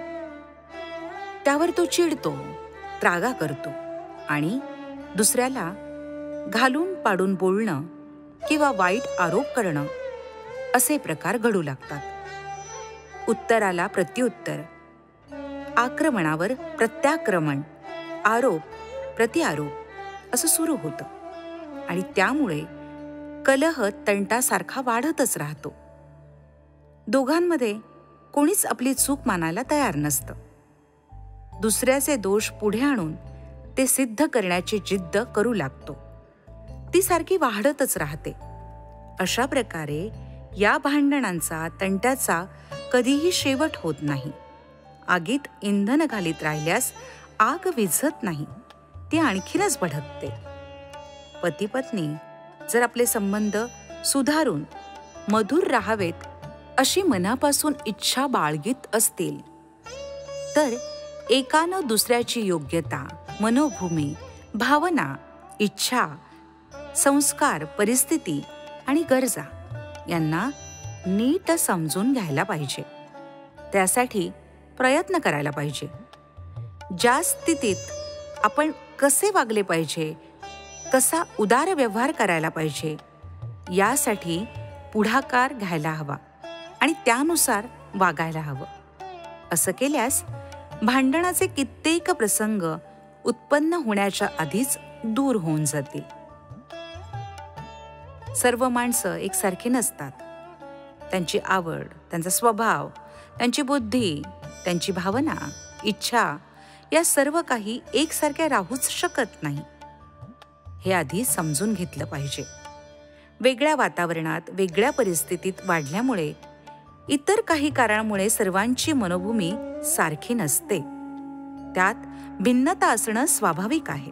त्यावर तो चिडतो, त्रागा करतो आणि दुसऱ्याला घालून पाडून बोलणं किंवा वाईट आरोप करणं असे प्रकार घडू लागतात. उत्तराला प्रत्युत्तर, आक्रमणावर प्रत्याक्रमण, आरोप प्रतिआरोप असं सुरू होतं आणि त्यामुळे कलह तंटासारखा वाढतच राहतो. दोघांमध्ये कोणीच आपली चूक मानायला तयार नसतं. दुसऱ्याचे दोष पुढे आणून ते सिद्ध करण्याची जिद्द करू लागतो. ती सारखी वाढतच राहते. अशा प्रकारे या भांडणांचा, तंट्याचा कधीही शेवट होत नाही. आगीत इंधन घालीत राहिल्यास आग विझत नाही, ती आणखीनच भडकते. पती पत्नी जर आपले संबंध सुधारून मधुर राहावेत अशी मनापासून इच्छा बाळगीत असतील, तर एकानं दुसऱ्याची योग्यता, मनोभूमी, भावना, इच्छा, संस्कार, परिस्थिती आणि गरजा यांना नीट समजून घ्यायला पाहिजे. त्यासाठी प्रयत्न करायला पाहिजे. ज्या स्थितीत आपण कसे वागले पाहिजे, कसा उदार व्यवहार करायला पाहिजे, यासाठी पुढाकार घ्यायला हवा आणि त्यानुसार वागायला हवं. असं केल्यास भांडणाचे कित्येक प्रसंग उत्पन्न होण्याच्या आधीच दूर होऊन जातील. सर्व माणसं एकसारखी नसतात. त्यांची आवड, त्यांचा स्वभाव, त्यांची बुद्धी, त्यांची भावना, इच्छा या सर्व काही एकसारख्या राहूच शकत नाही. हे आधी समजून घेतलं पाहिजे. वेगळ्या वातावरणात, वेगळ्या परिस्थितीत वाढल्यामुळे, इतर काही कारणामुळे सर्वांची मनोभूमी सारखी नसते. त्यात भिन्नता असणं स्वाभाविक आहे.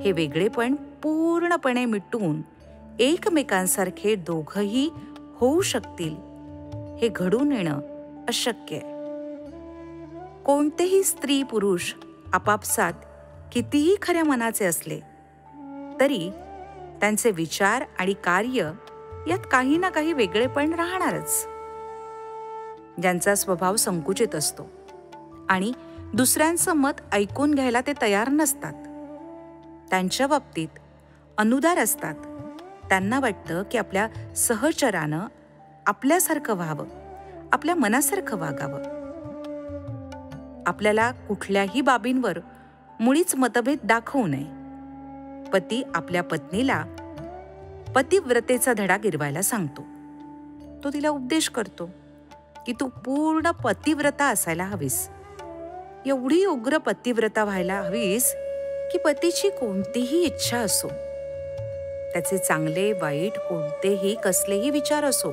हे वेगळेपण पूर्णपणे मिटून एकमेकांसारखे दोघंही होऊ शकतील, हे घडून येणं अशक्य आहे. कोणतेही स्त्री पुरुष आपापसात कितीही खऱ्या मनाचे असले तरी त्यांचे विचार आणि कार्य यात काही ना काही वेगळेपण राहणारच. ज्यांचा स्वभाव संकुचित असतो आणि दुसऱ्यांचं मत ऐकून घ्यायला ते तयार नसतात, त्यांच्या बाबतीत अनुदार असतात. त्यांना वाटतं की आपल्या सहचरानं आपल्यासारखं व्हावं, आपल्या मनासारखं वागावं. आपल्याला कुठल्याही बाबींवर मुळीच मतभेद दाखवू नये. पती आपल्या पत्नीला पतिव्रतेचा धडा गिरवायला सांगतो. तो तिला उपदेश करतो की तू पूर्ण पतिव्रता असायला हवीस, एवढी उग्र पतिव्रता व्हायला हवीस की पतीची कोणतीही इच्छा असो, त्याचे चांगले वाईट कोणतेही कसलेही विचार असो,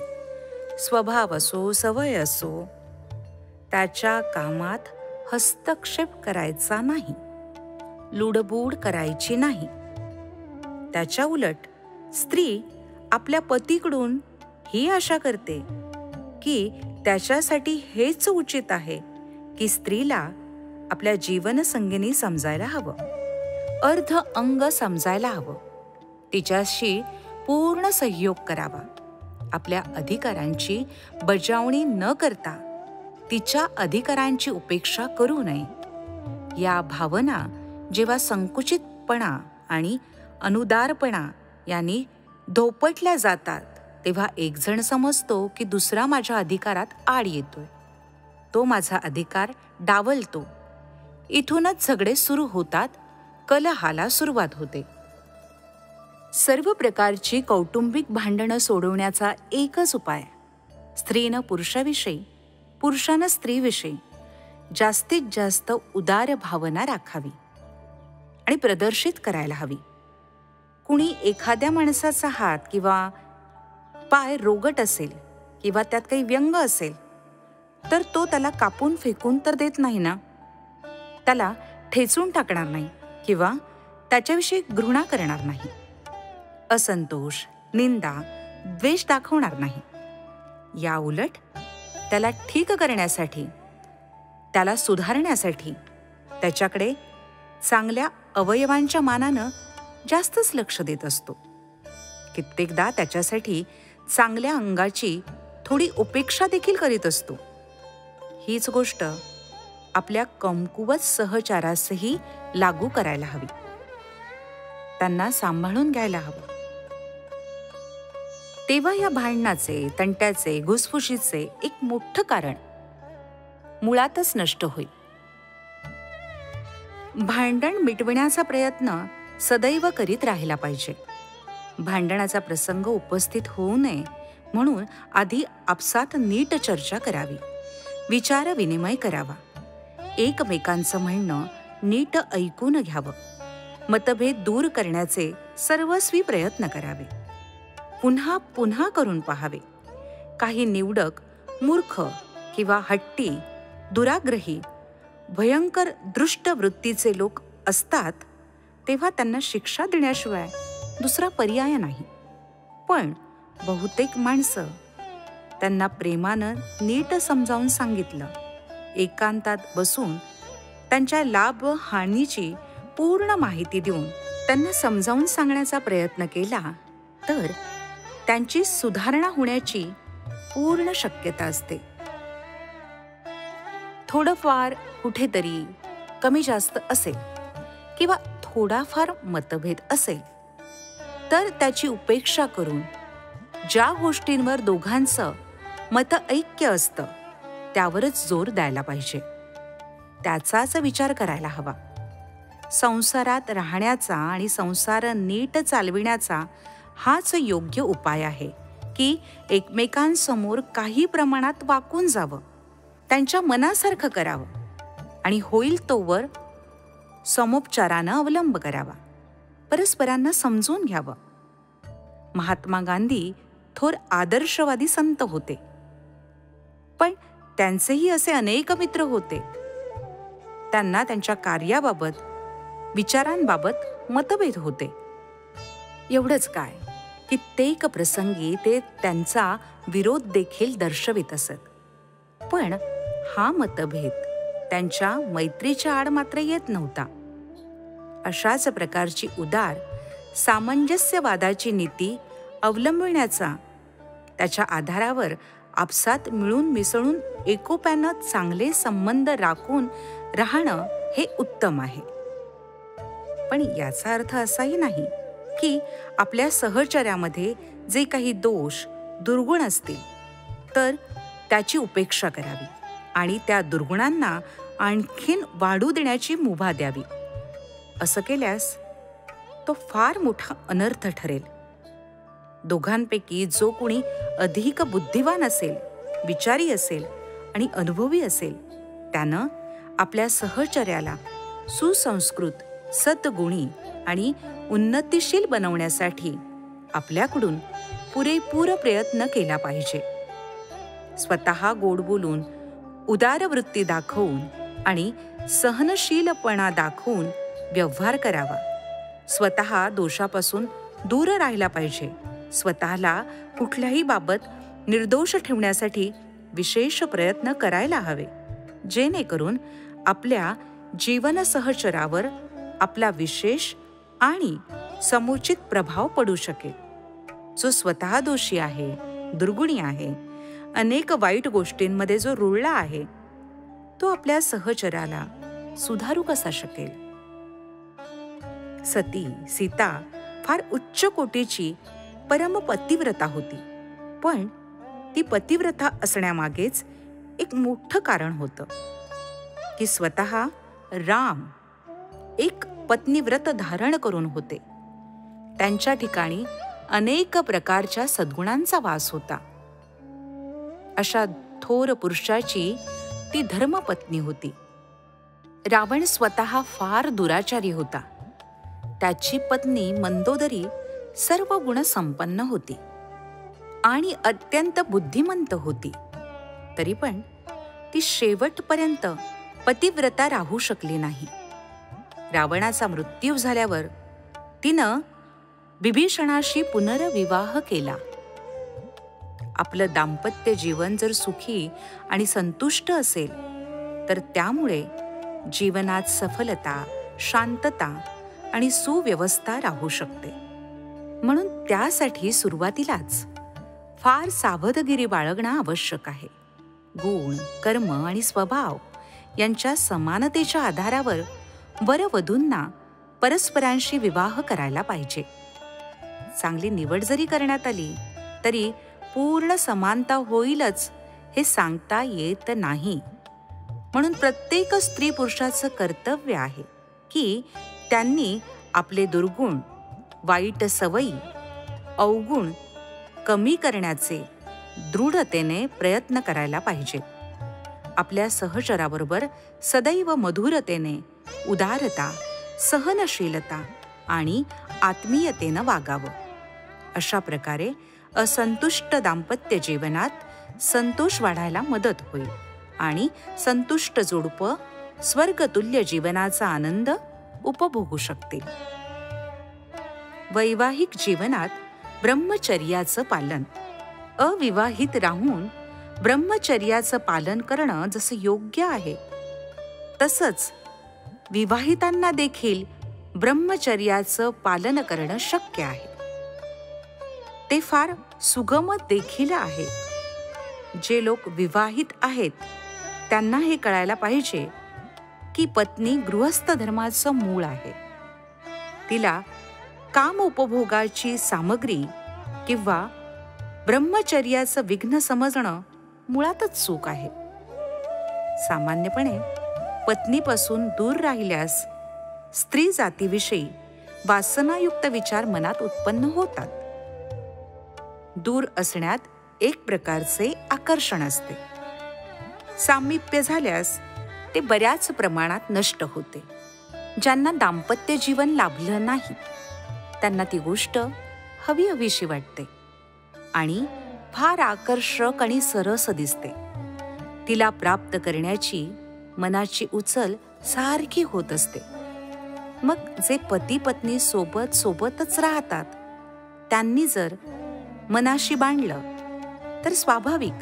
स्वभाव असो, सवय असो, त्याच्या कामात हस्तक्षेप करायचा नाही, लुडबूड करायची नाही. त्याच्या उलट स्त्री आपल्या पतीकडून ही आशा करते की त्याच्यासाठी हेच उचित आहे की स्त्रीला आपल्या जीवनसंगिनी समजायला हवं, अर्ध अंग समजायला हवं, तिच्याशी पूर्ण सहयोग करावा, आपल्या अधिकारांची बजावणी न करता तिच्या अधिकारांची उपेक्षा करू नये. या भावना जेव्हा संकुचितपणा आणि अनुदारपणा यांनी धोपटल्या जातात, तेव्हा एक जण समजतो की दुसरा माझ्या अधिकारात आड येतोय, तो माझा अधिकार डावलतो. इथूनच झगडे सुरू होतात, कलहाला सुरुवात होते. सर्व प्रकारची कौटुंबिक भांडणं सोडवण्याचा एकच उपाय, स्त्रीनं पुरुषाविषयी, पुरुषानं स्त्रीविषयी जास्तीत जास्त उदार भावना राखावी आणि प्रदर्शित करायला हवी. कुणी एखाद्या माणसाचा हात किंवा पाय रोगट असेल किंवा त्यात काही व्यंग असेल तर तो त्याला कापून फेकून तर देत नाही ना. त्याला ठेचून टाकणार नाही किंवा त्याच्याविषयी घृणा करणार नाही. असंतोष, निंदा, द्वेष दाखवणार नाही. या उलट त्याला ठीक करण्यासाठी, त्याला सुधारण्यासाठी त्याच्याकडे चांगल्या अवयवांच्या मानानं जास्तच लक्ष देत असतो. कित्येकदा त्याच्यासाठी चांगल्या अंगाची थोडी उपेक्षा देखील करीत असतो. हीच गोष्ट आपल्या कमकुवत सहचारासही लागू करायला हवी. त्यांना सांभाळून घ्यायला हवं. तेव्हा या भांडणाचे, तंट्याचे, घुसफुशीचे एक मोठं कारण मुळातच नष्ट होईल. भांडण मिटविण्याचा प्रयत्न सदैव करीत राहिला पाहिजे. भांडणाचा प्रसंग उपस्थित होऊ नये म्हणून आधी आपसात नीट चर्चा करावी, विचार विनिमय करावा, एकमेकांचं म्हणणं नीट ऐकून घ्यावं, मतभेद दूर करण्याचे सर्वस्वी प्रयत्न करावे, पुन्हा पुन्हा करून पाहावे. काही निवडक, मूर्ख किंवा हट्टी, दुराग्रही, भयंकर दृष्ट वृत्तीचे लोक असतात तेव्हा त्यांना शिक्षा देण्याशिवाय दुसरा पर्याय नाही. पण बहुतेक माणसं त्यांना प्रेमानं नीट समजावून सांगितलं, एकांतात बसून त्यांच्या लाभ हानीची पूर्ण माहिती देऊन त्यांना समजावून सांगण्याचा प्रयत्न केला तर त्यांची सुधारणा होण्याची पूर्ण शक्यता असते. थोडंफार कुठेतरी कमी जास्त असेल किंवा थोडाफार मतभेद असेल तर त्याची उपेक्षा करून ज्या गोष्टींवर दोघांचं मतऐक्य असतं त्यावरच जोर द्यायला पाहिजे, त्याचाच विचार करायला हवा. संसारात राहण्याचा आणि संसार नीट चालविण्याचा हाच योग्य उपाय आहे की एकमेकांसमोर काही प्रमाणात वाकून जावं, त्यांच्या मनासारखं करावं आणि होईल तोवर समोपचारानं अवलंब करावा, परस्परांना समजून घ्यावं. महात्मा गांधी थोर आदर्शवादी संत होते, पण त्यांचेही असे अनेक मित्र होते. त्यांना त्यांच्या कार्याबाबत, विचारांबाबत मतभेद होते. एवढंच काय, कित्येक प्रसंगी ते त्यांचा विरोध देखील दर्शवित असत. पण हा मतभेद त्यांच्या मैत्रीच्या आड मात्र येत नव्हता. अशाच प्रकारची उदार सामंजस्यवादाची नीती अवलंबण्याचा, त्याच्या आधारावर आपसात मिळून मिसळून एकोप्यानं चांगले संबंध राखून राहणं हे उत्तम आहे. पण याचा अर्थ असाही नाही की आपल्या सहचर्यामध्ये जे काही दोष, दुर्गुण असतील तर त्याची उपेक्षा करावी आणि त्या दुर्गुणांना आणखीन वाढू देण्याची मुभा द्यावी. असं केल्यास तो फार मोठा अनर्थ ठरेल. दोघांपैकी जो कोणी अधिक बुद्धिवान असेल, विचारी असेल आणि अनुभवी असेल त्यानं आपल्या सहचर्याला सुसंस्कृत, सद्गुणी आणि उन्नतिशील बनवण्यासाठी आपल्याकडून पुरेपूर प्रयत्न केला पाहिजे. स्वतः गोड बोलून, उदार वृत्ती दाखवून आणि सहनशीलपणा दाखवून व्यवहार करावा. स्वतः दोषापासून दूर राहिला पाहिजे. स्वतःला कुठल्याही बाबत निर्दोष ठेवण्यासाठी विशेष प्रयत्न करायला हवे, जेणेकरून आपल्या जीवन सहचरावर आपला विशेष आणि समुचित प्रभाव पडू शकेल. जो स्वतः दोषी आहे, दुर्गुणी आहे, अनेक वाईट गोष्टींमध्ये जो रुळला आहे, तो आपल्या सहचराला सुधारू कसा शकेल? सती सीता फार उच्च कोटीची परमपतिव्रता होती, पण ती पतिव्रता असण्यामागेच एक मोठं कारण होतं की स्वतः राम एक पत्नीव्रत धारण करून होते. त्यांच्या ठिकाणी अनेक प्रकारच्या सद्गुणांचा वास होता. अशा थोर पुरुषाची ती धर्मपत्नी होती. रावण स्वतः फार दुराचारी होता. त्याची पत्नी मंदोदरी सर्व गुण संपन्न होती आणि अत्यंत बुद्धिमंत होती. तरी पण ती शेवटपर्यंत पतिव्रता राहू शकली नाही. रावणाचा मृत्यू झाल्यावर तिनं बिभीषणाशी पुनर्विवाह केला. आपलं दाम्पत्य जीवन जर सुखी आणि संतुष्ट असेल तर त्यामुळे जीवनात सफलता, शांतता आणि सुव्यवस्था राहू शकते. म्हणून त्यासाठी सुरुवातीलाच फार सावधगिरी बाळगणं आवश्यक आहे. गुण, कर्म आणि स्वभाव यांच्या समानतेच्या आधारावर वरवधूंना परस्परांशी विवाह करायला पाहिजे. चांगली निवड जरी करण्यात आली तरी पूर्ण समानता होईलच हे सांगता येत नाही. म्हणून प्रत्येक स्त्री पुरुषाचं कर्तव्य आहे की त्यांनी आपले दुर्गुण, वाईट सवयी, अवगुण कमी करण्याचे दृढतेने प्रयत्न करायला पाहिजे. आपल्या सहचराबरोबर सदैव मधुरतेने, उदारता, सहनशीलता आणि आत्मीयतेनं वागावं. अशा प्रकारे असंतुष्ट दाम्पत्य जीवनात संतोष वाढायला मदत होईल आणि संतुष्ट जोडपं स्वर्गतुल्य जीवनाचा आनंद उपभोगू शकते. वैवाहिक जीवनात ब्रह्मचर्याचं पालन. अविवाहित राहून ब्रह्मचर्याचं पालन करणं जसं योग्य आहे तसंच विवाहितांना देखील ब्रह्मचर्याचं पालन करणं शक्य आहे. ते फार सुगम देखील आहे. जे लोक विवाहित आहेत त्यांना हे कळायला पाहिजे की पत्नी गृहस्थ धर्माचं मूळ आहे. तिला काम उपभोगाची सामग्री किंवा ब्रह्मचर्याचं विघ्न समजणं मुळातच चूक आहे. सामान्यपणे पत्नीपासून दूर राहिल्यास स्त्री जातीविषयी वासनायुक्त विचार मनात उत्पन्न होतात. दूर असण्यात एक प्रकारचे आकर्षण असते. सामिप्य झाल्यास ते बऱ्याच प्रमाणात नष्ट होते. ज्यांना दाम्पत्य जीवन लाभलं नाही त्यांना ती गोष्ट हवीशी वाटते आणि फार आकर्षक आणि सरस दिसते. तिला प्राप्त करण्याची मनाची उचल सारखी होत असते. मग जे पती पत्नी सोबतच राहतात त्यांनी जर मनाशी बांधलं तर स्वाभाविक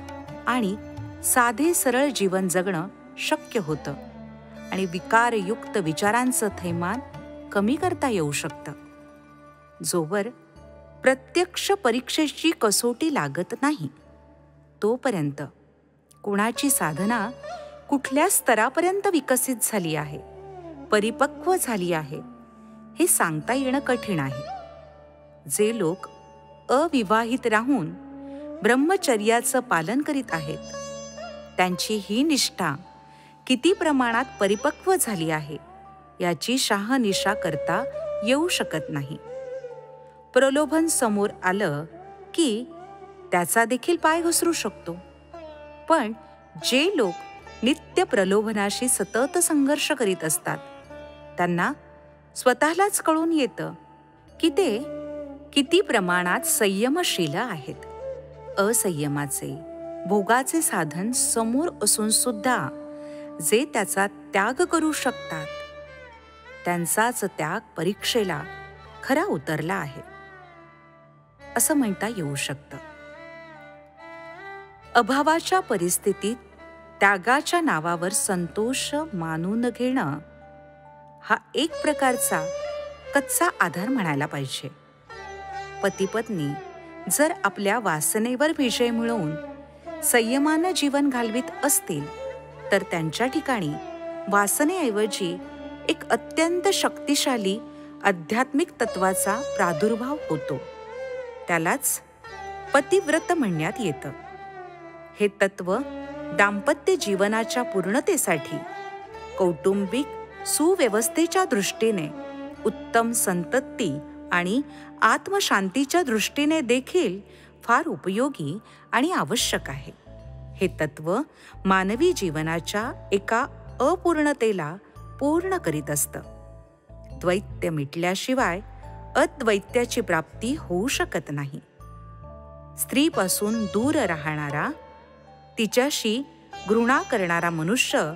आणि साधे सरळ जीवन जगणं शक्य होतं आणि विकारयुक्त विचारांचं थैमान कमी करता येऊ शकतं. जोवर प्रत्यक्ष परीक्षेची कसोटी लागत नाही तोपर्यंत कुणाची साधना कुठल्या स्तरापर्यंत विकसित झाली आहे, परिपक्व झाली आहे हे सांगता येणं कठीण आहे. जे लोक अविवाहित राहून ब्रह्मचर्याचं पालन करीत आहेत त्यांची ही निष्ठा किती प्रमाणात परिपक्व झाली आहे याची शहानिशा करता येऊ शकत नाही. प्रलोभन समोर आलं की त्याचा देखील पाय घसरू शकतो. पण जे लोक नित्य प्रलोभनाशी सतत संघर्ष करीत असतात त्यांना स्वतःलाच कळून येतं की ते किती प्रमाणात संयमशील आहेत. असंयमाचे, भोगाचे साधन समोर असून सुद्धा जे त्याचा त्याग करू शकतात त्यांचाच त्याग परीक्षेला खरा उतरला आहे असं म्हणता येऊ शकतं. अभावाच्या परिस्थितीत त्यागाच्या नावावर संतोष मानून घेणं हा एक प्रकारचा कच्चा आधार म्हणायला पाहिजे. पती पत्नी जर आपल्या वासनेवर विजय मिळवून संयमानं जीवन घालवित असतील तर त्यांच्या ठिकाणी वासनेऐवजी एक अत्यंत शक्तिशाली आध्यात्मिक तत्वाचा प्रादुर्भाव होतो. त्यालाच पतिव्रत म्हणण्यात येतं. हे तत्व दाम्पत्य जीवनाच्या पूर्णतेसाठी, कौटुंबिक सुव्यवस्थेच्या दृष्टीने, उत्तम संतती आणि आत्मशांतीच्या दृष्टीने देखील फार उपयोगी आणि आवश्यक आहे. हे तत्व मानवी जीवनाच्या एका अपूर्णतेला पूर्ण करीत असतं. द्वैत्य मिटल्याशिवाय अद्वैत्याची प्राप्ती होऊ शकत नाही. स्त्रीपासून दूर राहणारा, तिच्याशी घृणा करणारा मनुष्य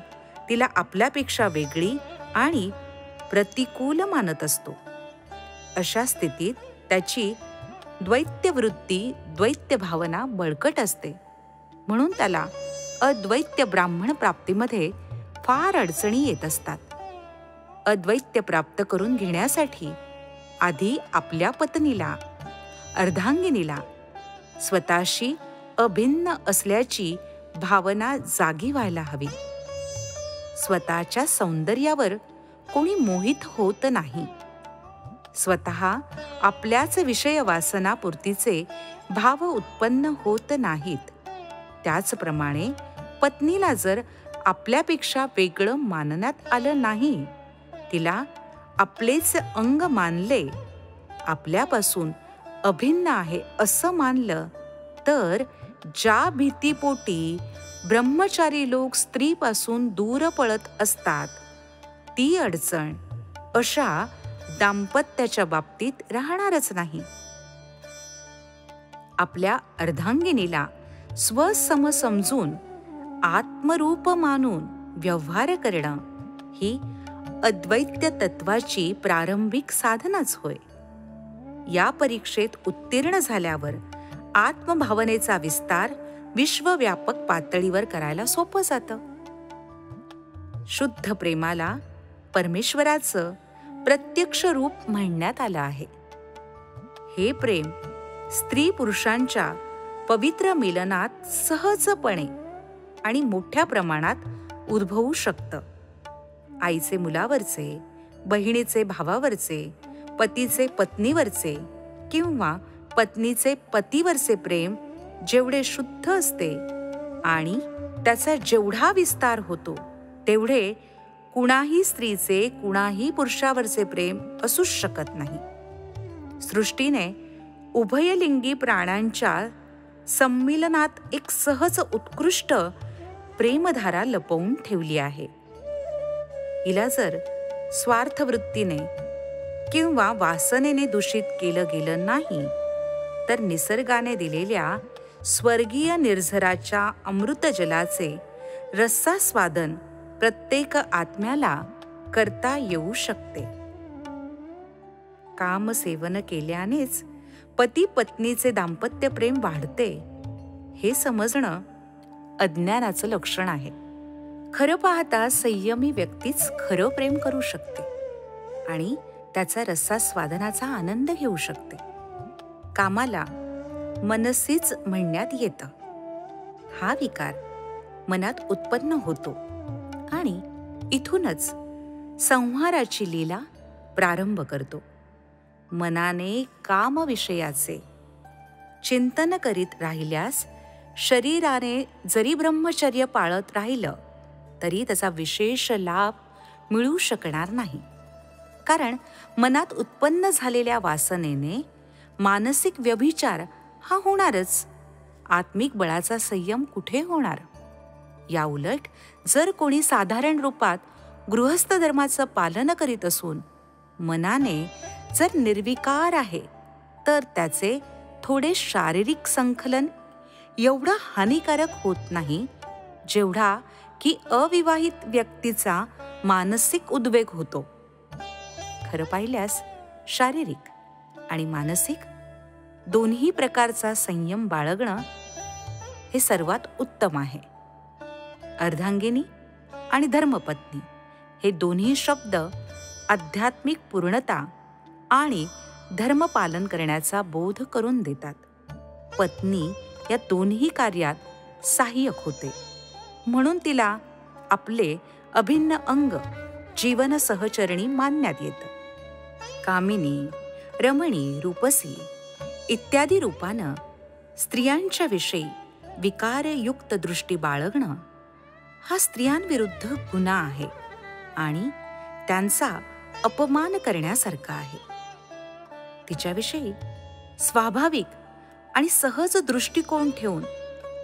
तिला आपल्यापेक्षा वेगळी आणि प्रतिकूल मानत असतो. अशा स्थितीत त्याची द्वैत्य वृत्ती, द्वैत्य भावना बळकट असते. म्हणून त्याला अद्वैत्य ब्राह्मण प्राप्तीमध्ये फार अडचणी येत असतात. अद्वैत्य प्राप्त करून घेण्यासाठी आधी आपल्या पत्नीला, अर्धांगिनीला स्वतःशी अभिन्न असल्याची भावना जागी व्हायला हवी. स्वतःच्या सौंदर्यावर कोणी मोहित होत नाही. स्वतः आपल्याच विषय वासनापूर्तीचे भाव उत्पन्न होत नाहीत. त्याचप्रमाणे पत्नीला जर आपल्यापेक्षा वेगळं मानण्यात आलं नाही, तिला आपलेच अंग मानले, आपल्यापासून अभिन्न आहे असं मानलं, तर ज्या भीतीपोटी ब्रह्मचारी लोक स्त्रीपासून दूर पळत असतात, ती अडचण अशा दाम्पत्याच्या बाबतीत राहणारच नाही. आपल्या अर्धांगिनीला स्वसम समजून आत्मरूप मानून व्यवहार करणं ही अद्वैत्य तत्वाची प्रारंभिक साधनाच होय. या परीक्षेत उत्तीर्ण झाल्यावर आत्मभावनेचा विस्तार विश्वव्यापक पातळीवर करायला सोपं जातं. शुद्ध प्रेमाला परमेश्वराचं प्रत्यक्ष रूप म्हणण्यात आलं आहे. हे प्रेम स्त्री पुरुषांच्या पवित्र मिलनात सहजपणे आणि मोठ्या प्रमाणात उद्भवू शकतं. आईचे मुलावरचे, बहिणीचे भावावरचे, पतीचे पत्नीवरचे किंवा पत्नीचे पतीवरचे प्रेम जेवढे शुद्ध असते आणि त्याचा जेवढा विस्तार होतो, तेवढे कुणाही स्त्रीचे कुणाही पुरुषावरचे प्रेम असूच शकत नाही. सृष्टीने उभयलिंगी प्राण्यांच्या संमिलनात एक सहज उत्कृष्ट प्रेमधारा लपवून ठेवली आहे. हिला जर स्वार्थवृत्तीने किंवा वासनेने दूषित केलं गेलं नाही, तर निसर्गाने दिलेल्या स्वर्गीय निर्झराच्या अमृतजलाचे रसास्वादन प्रत्येक आत्म्याला करता येऊ शकते. कामसेवन केल्यानेच पती पत्नीचे दाम्पत्य प्रेम वाढते, हे समजणं अज्ञानाचं लक्षण आहे. खरं पाहता संयमी व्यक्तीच खरं प्रेम करू शकते आणि त्याचा रसास्वादनाचा आनंद घेऊ शकते. कामाला मनसीच म्हणण्यात येतं. हा विकार मनात उत्पन्न होतो आणि इथूनच संहाराची लीला प्रारंभ करतो. मनाने कामविषयाचे चिंतन करीत राहिल्यास शरीराने जरी ब्रह्मचर्य पाळत राहिलं तरी त्याचा विशेष लाभ मिळू शकणार नाही. कारण मनात उत्पन्न झालेल्या वासनेने मानसिक व्यभिचार हा होणारच. आत्मिक बळाचा संयम कुठे होणार? या उलट जर कोणी साधारण रूपात गृहस्थ धर्माचं पालन करीत असून मनाने जर निर्विकार आहे, तर त्याचे थोडे शारीरिक संकलन एवढा हानिकारक होत नाही, जेवढा की अविवाहित व्यक्तीचा मानसिक उद्वेग होतो. खरं पाहिल्यास शारीरिक आणि मानसिक दोन्ही प्रकारचा संयम बाळगणं हे सर्वात उत्तम आहे. अर्धांगिनी आणि धर्मपत्नी हे दोन्ही शब्द आध्यात्मिक पूर्णता आणि धर्मपालन करण्याचा बोध करून देतात. पत्नी या दोन्ही कार्यात सहाय्यक होते, म्हणून तिला आपले अभिन्न अंग जीवन सहचरणी मानण्यात येतं. कामिनी, रमणी, रूपसी इत्यादी रूपानं स्त्रियांच्या विषयी विकारयुक्त दृष्टी बाळगणं हा स्त्रियांविरुद्ध गुन्हा आहे आणि त्यांचा अपमान करण्यासारखा आहे. तिच्याविषयी स्वाभाविक आणि सहज दृष्टिकोन ठेवून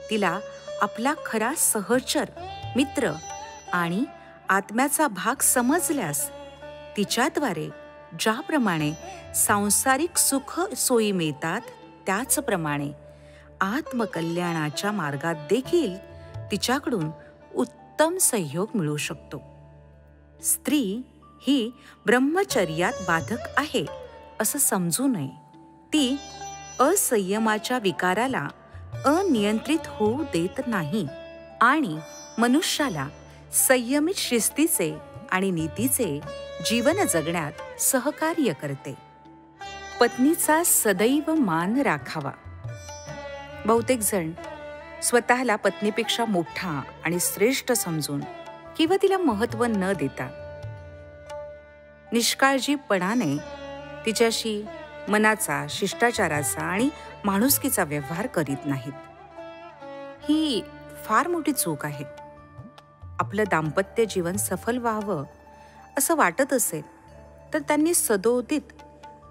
तिला आपला खरा सहचर, मित्र आणि आत्म्याचा भाग समजल्यास तिच्याद्वारे ज्याप्रमाणे सांसारिक सुख सोयी मिळतात, त्याचप्रमाणे आत्मकल्याणाच्या मार्गात देखील तिच्याकडून उत्तम सहयोग मिळू शकतो. स्त्री ही ब्रह्मचर्यात बाधक आहे असं समजू नये. ती असंयमाच्या विकाराला अनियंत्रित होऊ देत नाही आणि मनुष्याला संयमित शिस्तीचे आणि नीतीचे जीवन जगण्यात सहकार्य करते. पत्नीचा सदैव मान राखावा. बहुतेक जण स्वतःला पत्नीपेक्षा मोठा आणि श्रेष्ठ समजून किंवा तिला महत्त्व न देता निष्काळजीपणाने तिच्याशी मनाचा, शिष्टाचाराचा आणि माणुसकीचा व्यवहार करीत नाहीत. ही फार मोठी चूक आहे. आपलं दाम्पत्य जीवन सफल व्हावं असं वाटत असेल तर त्यांनी सदोदित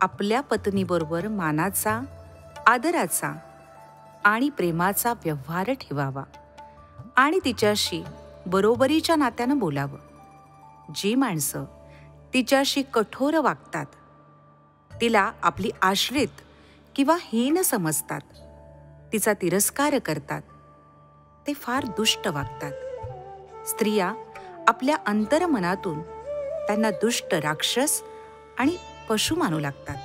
आपल्या पत्नीबरोबर मानाचा, आदराचा आणि प्रेमाचा व्यवहार ठेवावा आणि तिच्याशी बरोबरीच्या नात्यानं बोलावं. जी माणसं तिच्याशी कठोर वागतात, तिला आपली आश्रित किंवा हीन समजतात, तिचा तिरस्कार करतात, ते फार दुष्ट वागतात. स्त्रिया आपल्या अंतर्मनातून त्यांना दुष्ट, राक्षस आणि पशु मानू लागतात.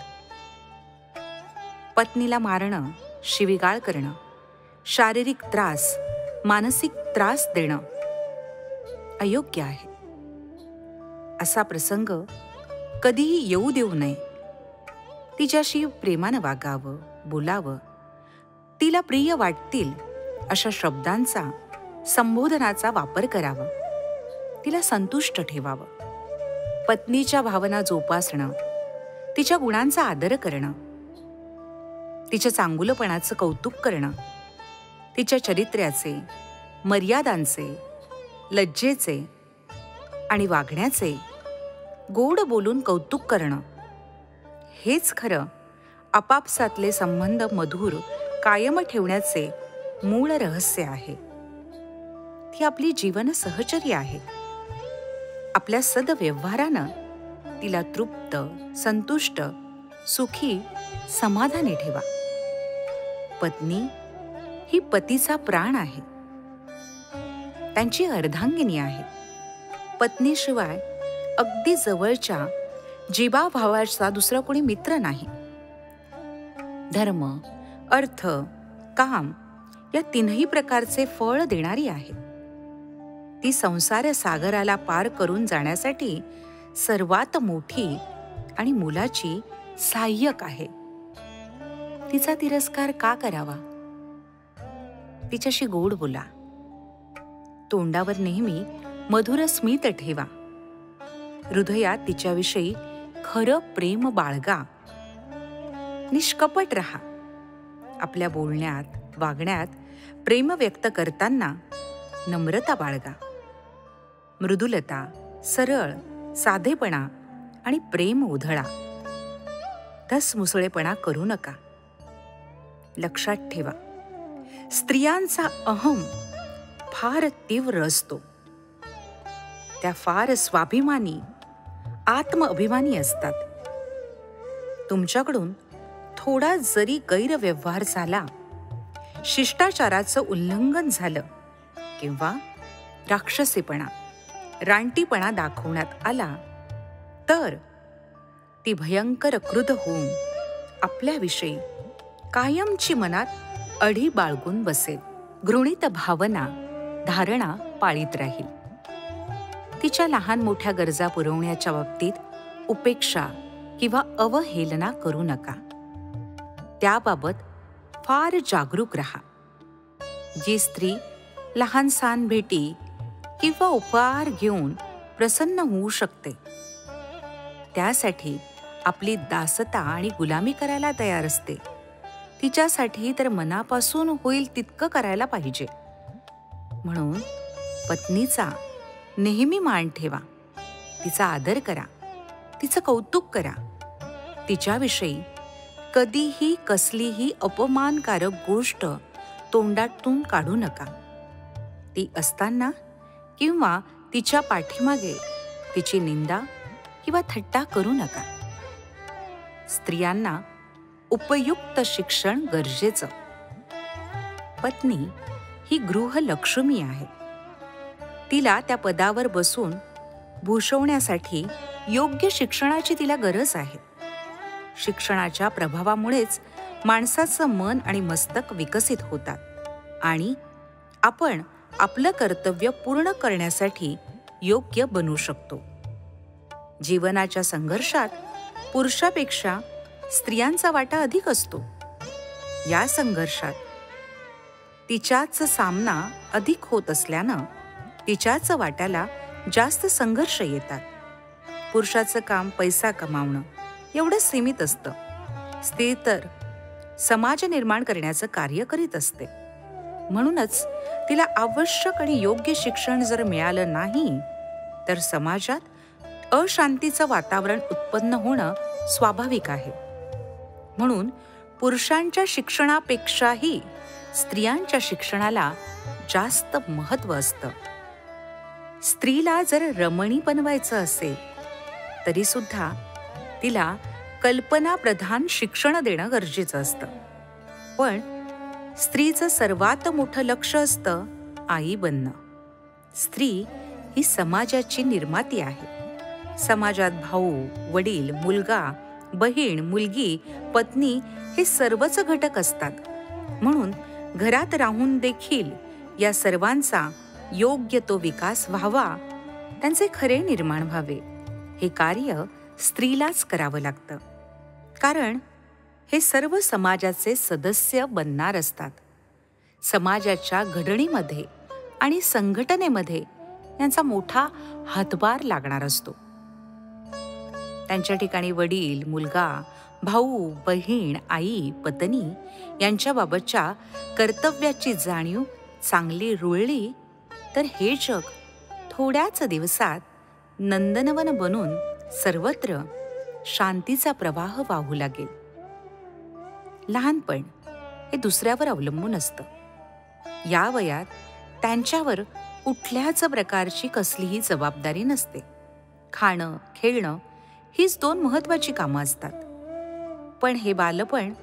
पत्नीला मारणं, शिवीगाळ करणं, शारीरिक त्रास, मानसिक त्रास देणं अयोग्य आहे. असा प्रसंग कधीही येऊ देऊ नये. तिच्याशी प्रेमानं वागावं, बोलावं. तिला प्रिय वाटतील अशा शब्दांचा, संबोधनाचा वापर करावा. तिला संतुष्ट ठेवावं. पत्नीच्या भावना जोपासणं, तिच्या गुणांचा आदर करणं, तिच्या चांगुलपणाचं कौतुक करणं, तिच्या चरित्र्याचे, मर्यादांचे, लज्जेचे आणि वागण्याचे गोड बोलून कौतुक करणं, हेच खरं आपापसातले संबंध मधुर कायम ठेवण्याचे मूळ रहस्य आहे. ती आपली जीवन सहचर्य आहे. आपल्या सदव्यवहारानं तिला तृप्त, संतुष्ट, सुखी, समाधानी ठेवा. पत्नी ही पतीचा प्राण आहे, त्यांची अर्धांगिनी आहे. पत्नीशिवाय अगदी जवळच्या जीवाभावाचा दुसरा कोणी मित्र नाही. धर्म, अर्थ, काम या तीनही प्रकारचे फळ देणारी आहे. ती संसार सागराला पार करून जाण्यासाठी सर्वात मोठी आणि मुलाची सहाय्यक आहे. तिचा तिरस्कार का करावा? तिच्याशी गोड बोला. तोंडावर नेहमी मधुर स्मित ठेवा. हृदयात तिच्याविषयी खरं प्रेम बाळगा. निष्कपट रहा. आपल्या बोलण्यात, वागण्यात प्रेम व्यक्त करताना नम्रता बाळगा. मृदुलता, सरळ, साधेपणा आणि प्रेम उधळा. धसमुसळेपणा करू नका. लक्षात ठेवा, स्त्रियांचा अहम फार तीव्र असतो. त्या फार स्वाभिमानी, आत्मअभिमानी असतात. तुमच्याकडून थोडा जरी गैरव्यवहार झाला, शिष्टाचाराचं उल्लंघन झालं किंवा राक्षसीपणा, रानटीपणा दाखवण्यात आला तर ती भयंकर क्रुद्ध होऊन आपल्याविषयी कायमची मनात अढी बाळगून बसेल. घृणित भावना, धारणा पाळीत राहील. तिच्या लहान मोठ्या गरजा पुरवण्याच्या बाबतीत उपेक्षा किंवा अवहेलना करू नका. त्याबाबत फार जागरूक रहा. जी स्त्री लहानसहान भेटी किंवा उपहार घेऊन प्रसन्न होऊ शकते, त्यासाठी आपली दासता आणि गुलामी करायला तयार असते, तिच्यासाठी तर मनापासून होईल तितकं करायला पाहिजे. म्हणून पत्नीचा नेहमी मान ठेवा. तिचा आदर करा. तिचं कौतुक करा. तिच्याविषयी कधीही कसलीही अपमानकारक गोष्ट तोंडातून काढू नका. ती असताना किंवा तिच्या पाठीमागे तिची निंदा किंवा थट्टा करू नका. स्त्रियांना उपयुक्त शिक्षण गरजेचं. पत्नी ही गृहलक्ष्मी आहे. तिला त्या पदावर बसून भूषवण्यासाठी योग्य शिक्षणाची तिला गरज आहे. शिक्षणाच्या प्रभावामुळेच माणसाचं मन आणि मस्तक विकसित होतात आणि आपण आपलं कर्तव्य पूर्ण करण्यासाठी योग्य बनू शकतो. जीवनाच्या संघर्षात पुरुषापेक्षा स्त्रियांचा वाटा अधिक असतो. या संघर्षात तिच्याच सामना अधिक होत असल्यानं तिच्याच वाट्याला जास्त संघर्ष येतात. पुरुषाचं काम पैसा कमावणं एवढं सीमित असतं. स्त्री तर समाज निर्माण करण्याचं कार्य करीत असते. म्हणूनच तिला आवश्यक आणि योग्य शिक्षण जर मिळालं नाही तर समाजात अशांतीचं वातावरण उत्पन्न होणं स्वाभाविक आहे. म्हणून पुरुषांच्या शिक्षणापेक्षाही स्त्रियांच्या शिक्षणाला जास्त महत्त्व असतं. स्त्रीला जर रमणी बनवायचं असेल तरी सुद्धा तिला कल्पनाप्रधान शिक्षण देणं गरजेचं असतं. पण स्त्रीचं सर्वात मोठं लक्ष्य असतं आई बनणं. स्त्री ही समाजाची निर्माती आहे. समाजात भाऊ, वडील, मुलगा, बहीण, मुलगी, पत्नी हे सर्वच घटक असतात. म्हणून घरात राहून देखील या सर्वांचा योग्य तो विकास व्हावा, त्यांचे खरे निर्माण व्हावे, हे कार्य स्त्रीलाच करावं लागतं. कारण हे सर्व समाजाचे सदस्य बनणार असतात. समाजाच्या घडणीमध्ये आणि संघटनेमध्ये यांचा मोठा हातभार लागणार असतो. त्यांच्या ठिकाणी वडील, मुलगा, भाऊ, बहीण, आई, पत्नी यांच्याबाबतच्या कर्तव्याची जाणीव चांगली रुळली तर हे जग थोड्याच दिवसात नंदनवन बनून सर्वत्र शांतीचा प्रवाह वाहू लागेल. लहानपण हे दुसऱ्यावर अवलंबून असतं. या वयात त्यांच्यावर कुठल्याच प्रकारची कसलीही जबाबदारी नसते. खाणं, खेळणं हीच 2 महत्त्वाची कामं असतात. पण हे बालपण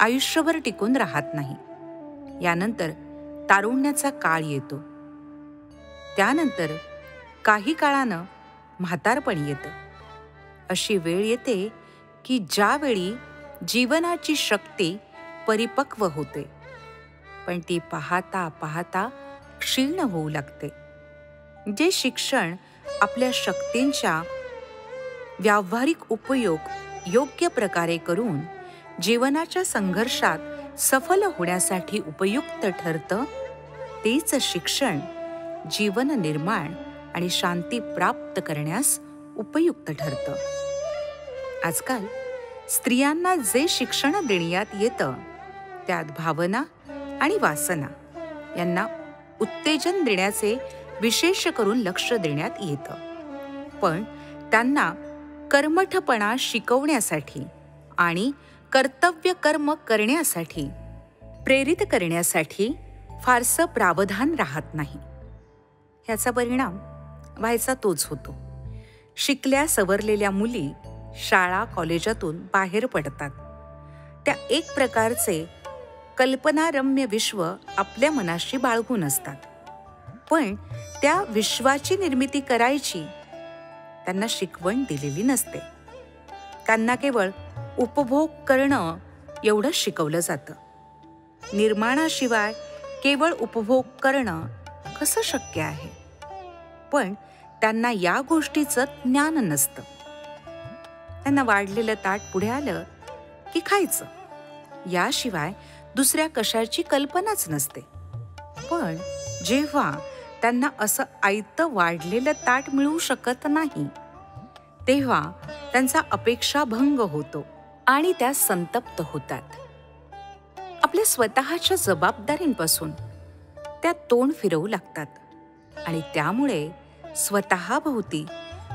आयुष्यभर टिकून राहत नाही. यानंतर तारुण्याचा काळ येतो. त्यानंतर काही काळानं म्हातारपण येतं. अशी वेळ येते की ज्यावेळी जीवनाची शक्ती परिपक्व होते, पण ती पाहता पाहता क्षीण होऊ लागते. जे शिक्षण आपल्या शक्तींचा व्यावहारिक उपयोग योग्य प्रकारे करून जीवनाच्या संघर्षात सफल होण्यासाठी उपयुक्त ठरतं, तेच शिक्षण जीवन निर्माण आणि शांती प्राप्त करण्यास उपयुक्त ठरतं. आजकाल स्त्रियांना जे शिक्षण देण्यात येतं त्यात भावना आणि वासना यांना उत्तेजन देण्याचे विशेष करून लक्ष देण्यात येतं. पण त्यांना कर्मठपणा शिकवण्यासाठी आणि कर्तव्य कर्म करण्यासाठी प्रेरित करण्यासाठी फारसं प्रावधान राहत नाही. ह्याचा परिणाम व्हायचा तोच होतो. शिकल्या सवरलेल्या मुली शाळा कॉलेजातून बाहेर पडतात. त्या एक प्रकारचे कल्पनारम्य विश्व आपल्या मनाशी बाळगून असतात. पण त्या विश्वाची निर्मिती करायची त्यांना शिकवण दिलेली नसते. त्यांना केवळ उपभोग करणं एवढंच शिकवलं जातं. निर्माणाशिवाय केवळ उपभोग करणं कसं शक्य आहे? पण त्यांना या गोष्टीचं ज्ञान नसतं. त्यांना वाढलेलं ताट पुढे आलं की खायचं, याशिवाय दुसऱ्या कशाची कल्पनाच नसते. पण जेव्हा त्यांना असं आयतं वाढलेलं ताट मिळू शकत नाही, तेव्हा त्यांचा अपेक्षाभंग होतो आणि त्या संतप्त होतात. आपल्या स्वतःच्या जबाबदारींपासून त्या तोंड फिरवू लागतात आणि त्यामुळे स्वतःभोवती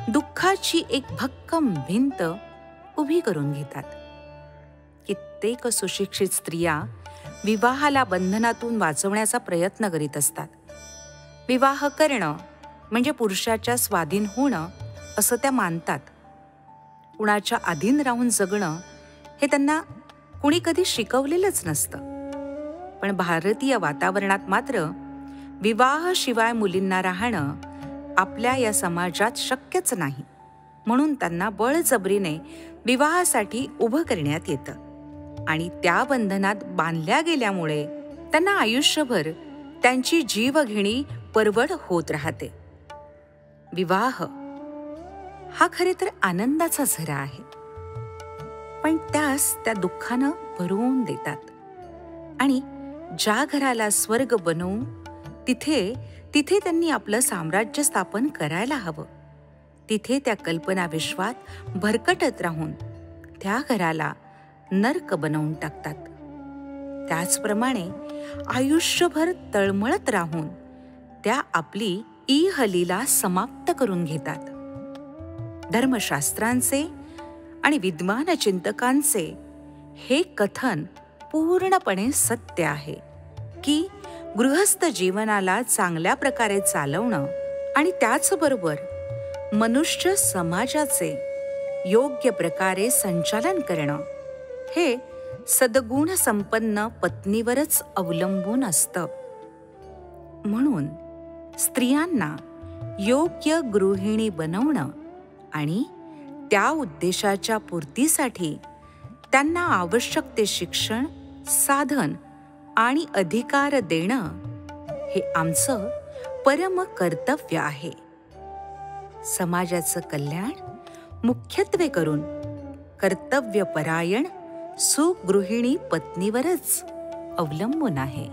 दुःखाची एक भक्कम भिंत उभी करून घेतात. कित्येक सुशिक्षित स्त्रिया विवाहाला बंधनातून वाचवण्याचा प्रयत्न करीत असतात. विवाह करणं म्हणजे पुरुषाच्या स्वाधीन होणं असं त्या मानतात. कुणाच्या अधीन राहून जगणं हे त्यांना कुणी कधी शिकवलेलंच नसतं. पण भारतीय वातावरणात मात्र विवाहाशिवाय मुलींना राहणं आपल्या या समाजात शक्यच नाही. म्हणून त्यांना बळजबरीने विवाहासाठी उभं करण्यात येतं आणि त्या बंधनात बांधल्या गेल्यामुळे त्यांना आयुष्यभर त्यांची जीवघेणी परवड होत राहते. विवाह हा खरे तर आनंदाचा झरा आहे, पण त्यास त्या दुःखानं भरवून देतात. आणि ज्या घराला स्वर्ग बनवून तिथे त्यांनी आपलं साम्राज्य स्थापन करायला हवं, तिथे त्या कल्पना विश्वात भरकटत राहून त्या घराला नर्क बनवून टाकतात. त्याचप्रमाणे आयुष्यभर तळमळत राहून त्या आपली इहलीला समाप्त करून घेतात. धर्मशास्त्रांचे आणि विद्वान चिंतकांचे हे कथन पूर्णपणे सत्य आहे की गृहस्थ जीवनाला चांगल्या प्रकारे चालवणं आणि त्याचबरोबर मनुष्य समाजाचे योग्य प्रकारे संचालन करणं हे सद्गुण संपन्न पत्नीवरच अवलंबून असतं. म्हणून स्त्रियांना योग्य गृहिणी बनवणं आणि त्या उद्देशाच्या पूर्तीसाठी त्यांना आवश्यक ते शिक्षण, साधन आणि अधिकार देणं हे आमचं परम कर्तव्य आहे. समाजाचं कल्याण मुख्यत्वे करून कर्तव्यपरायण सुगृहिणी पत्नीवरच अवलंबून आहे.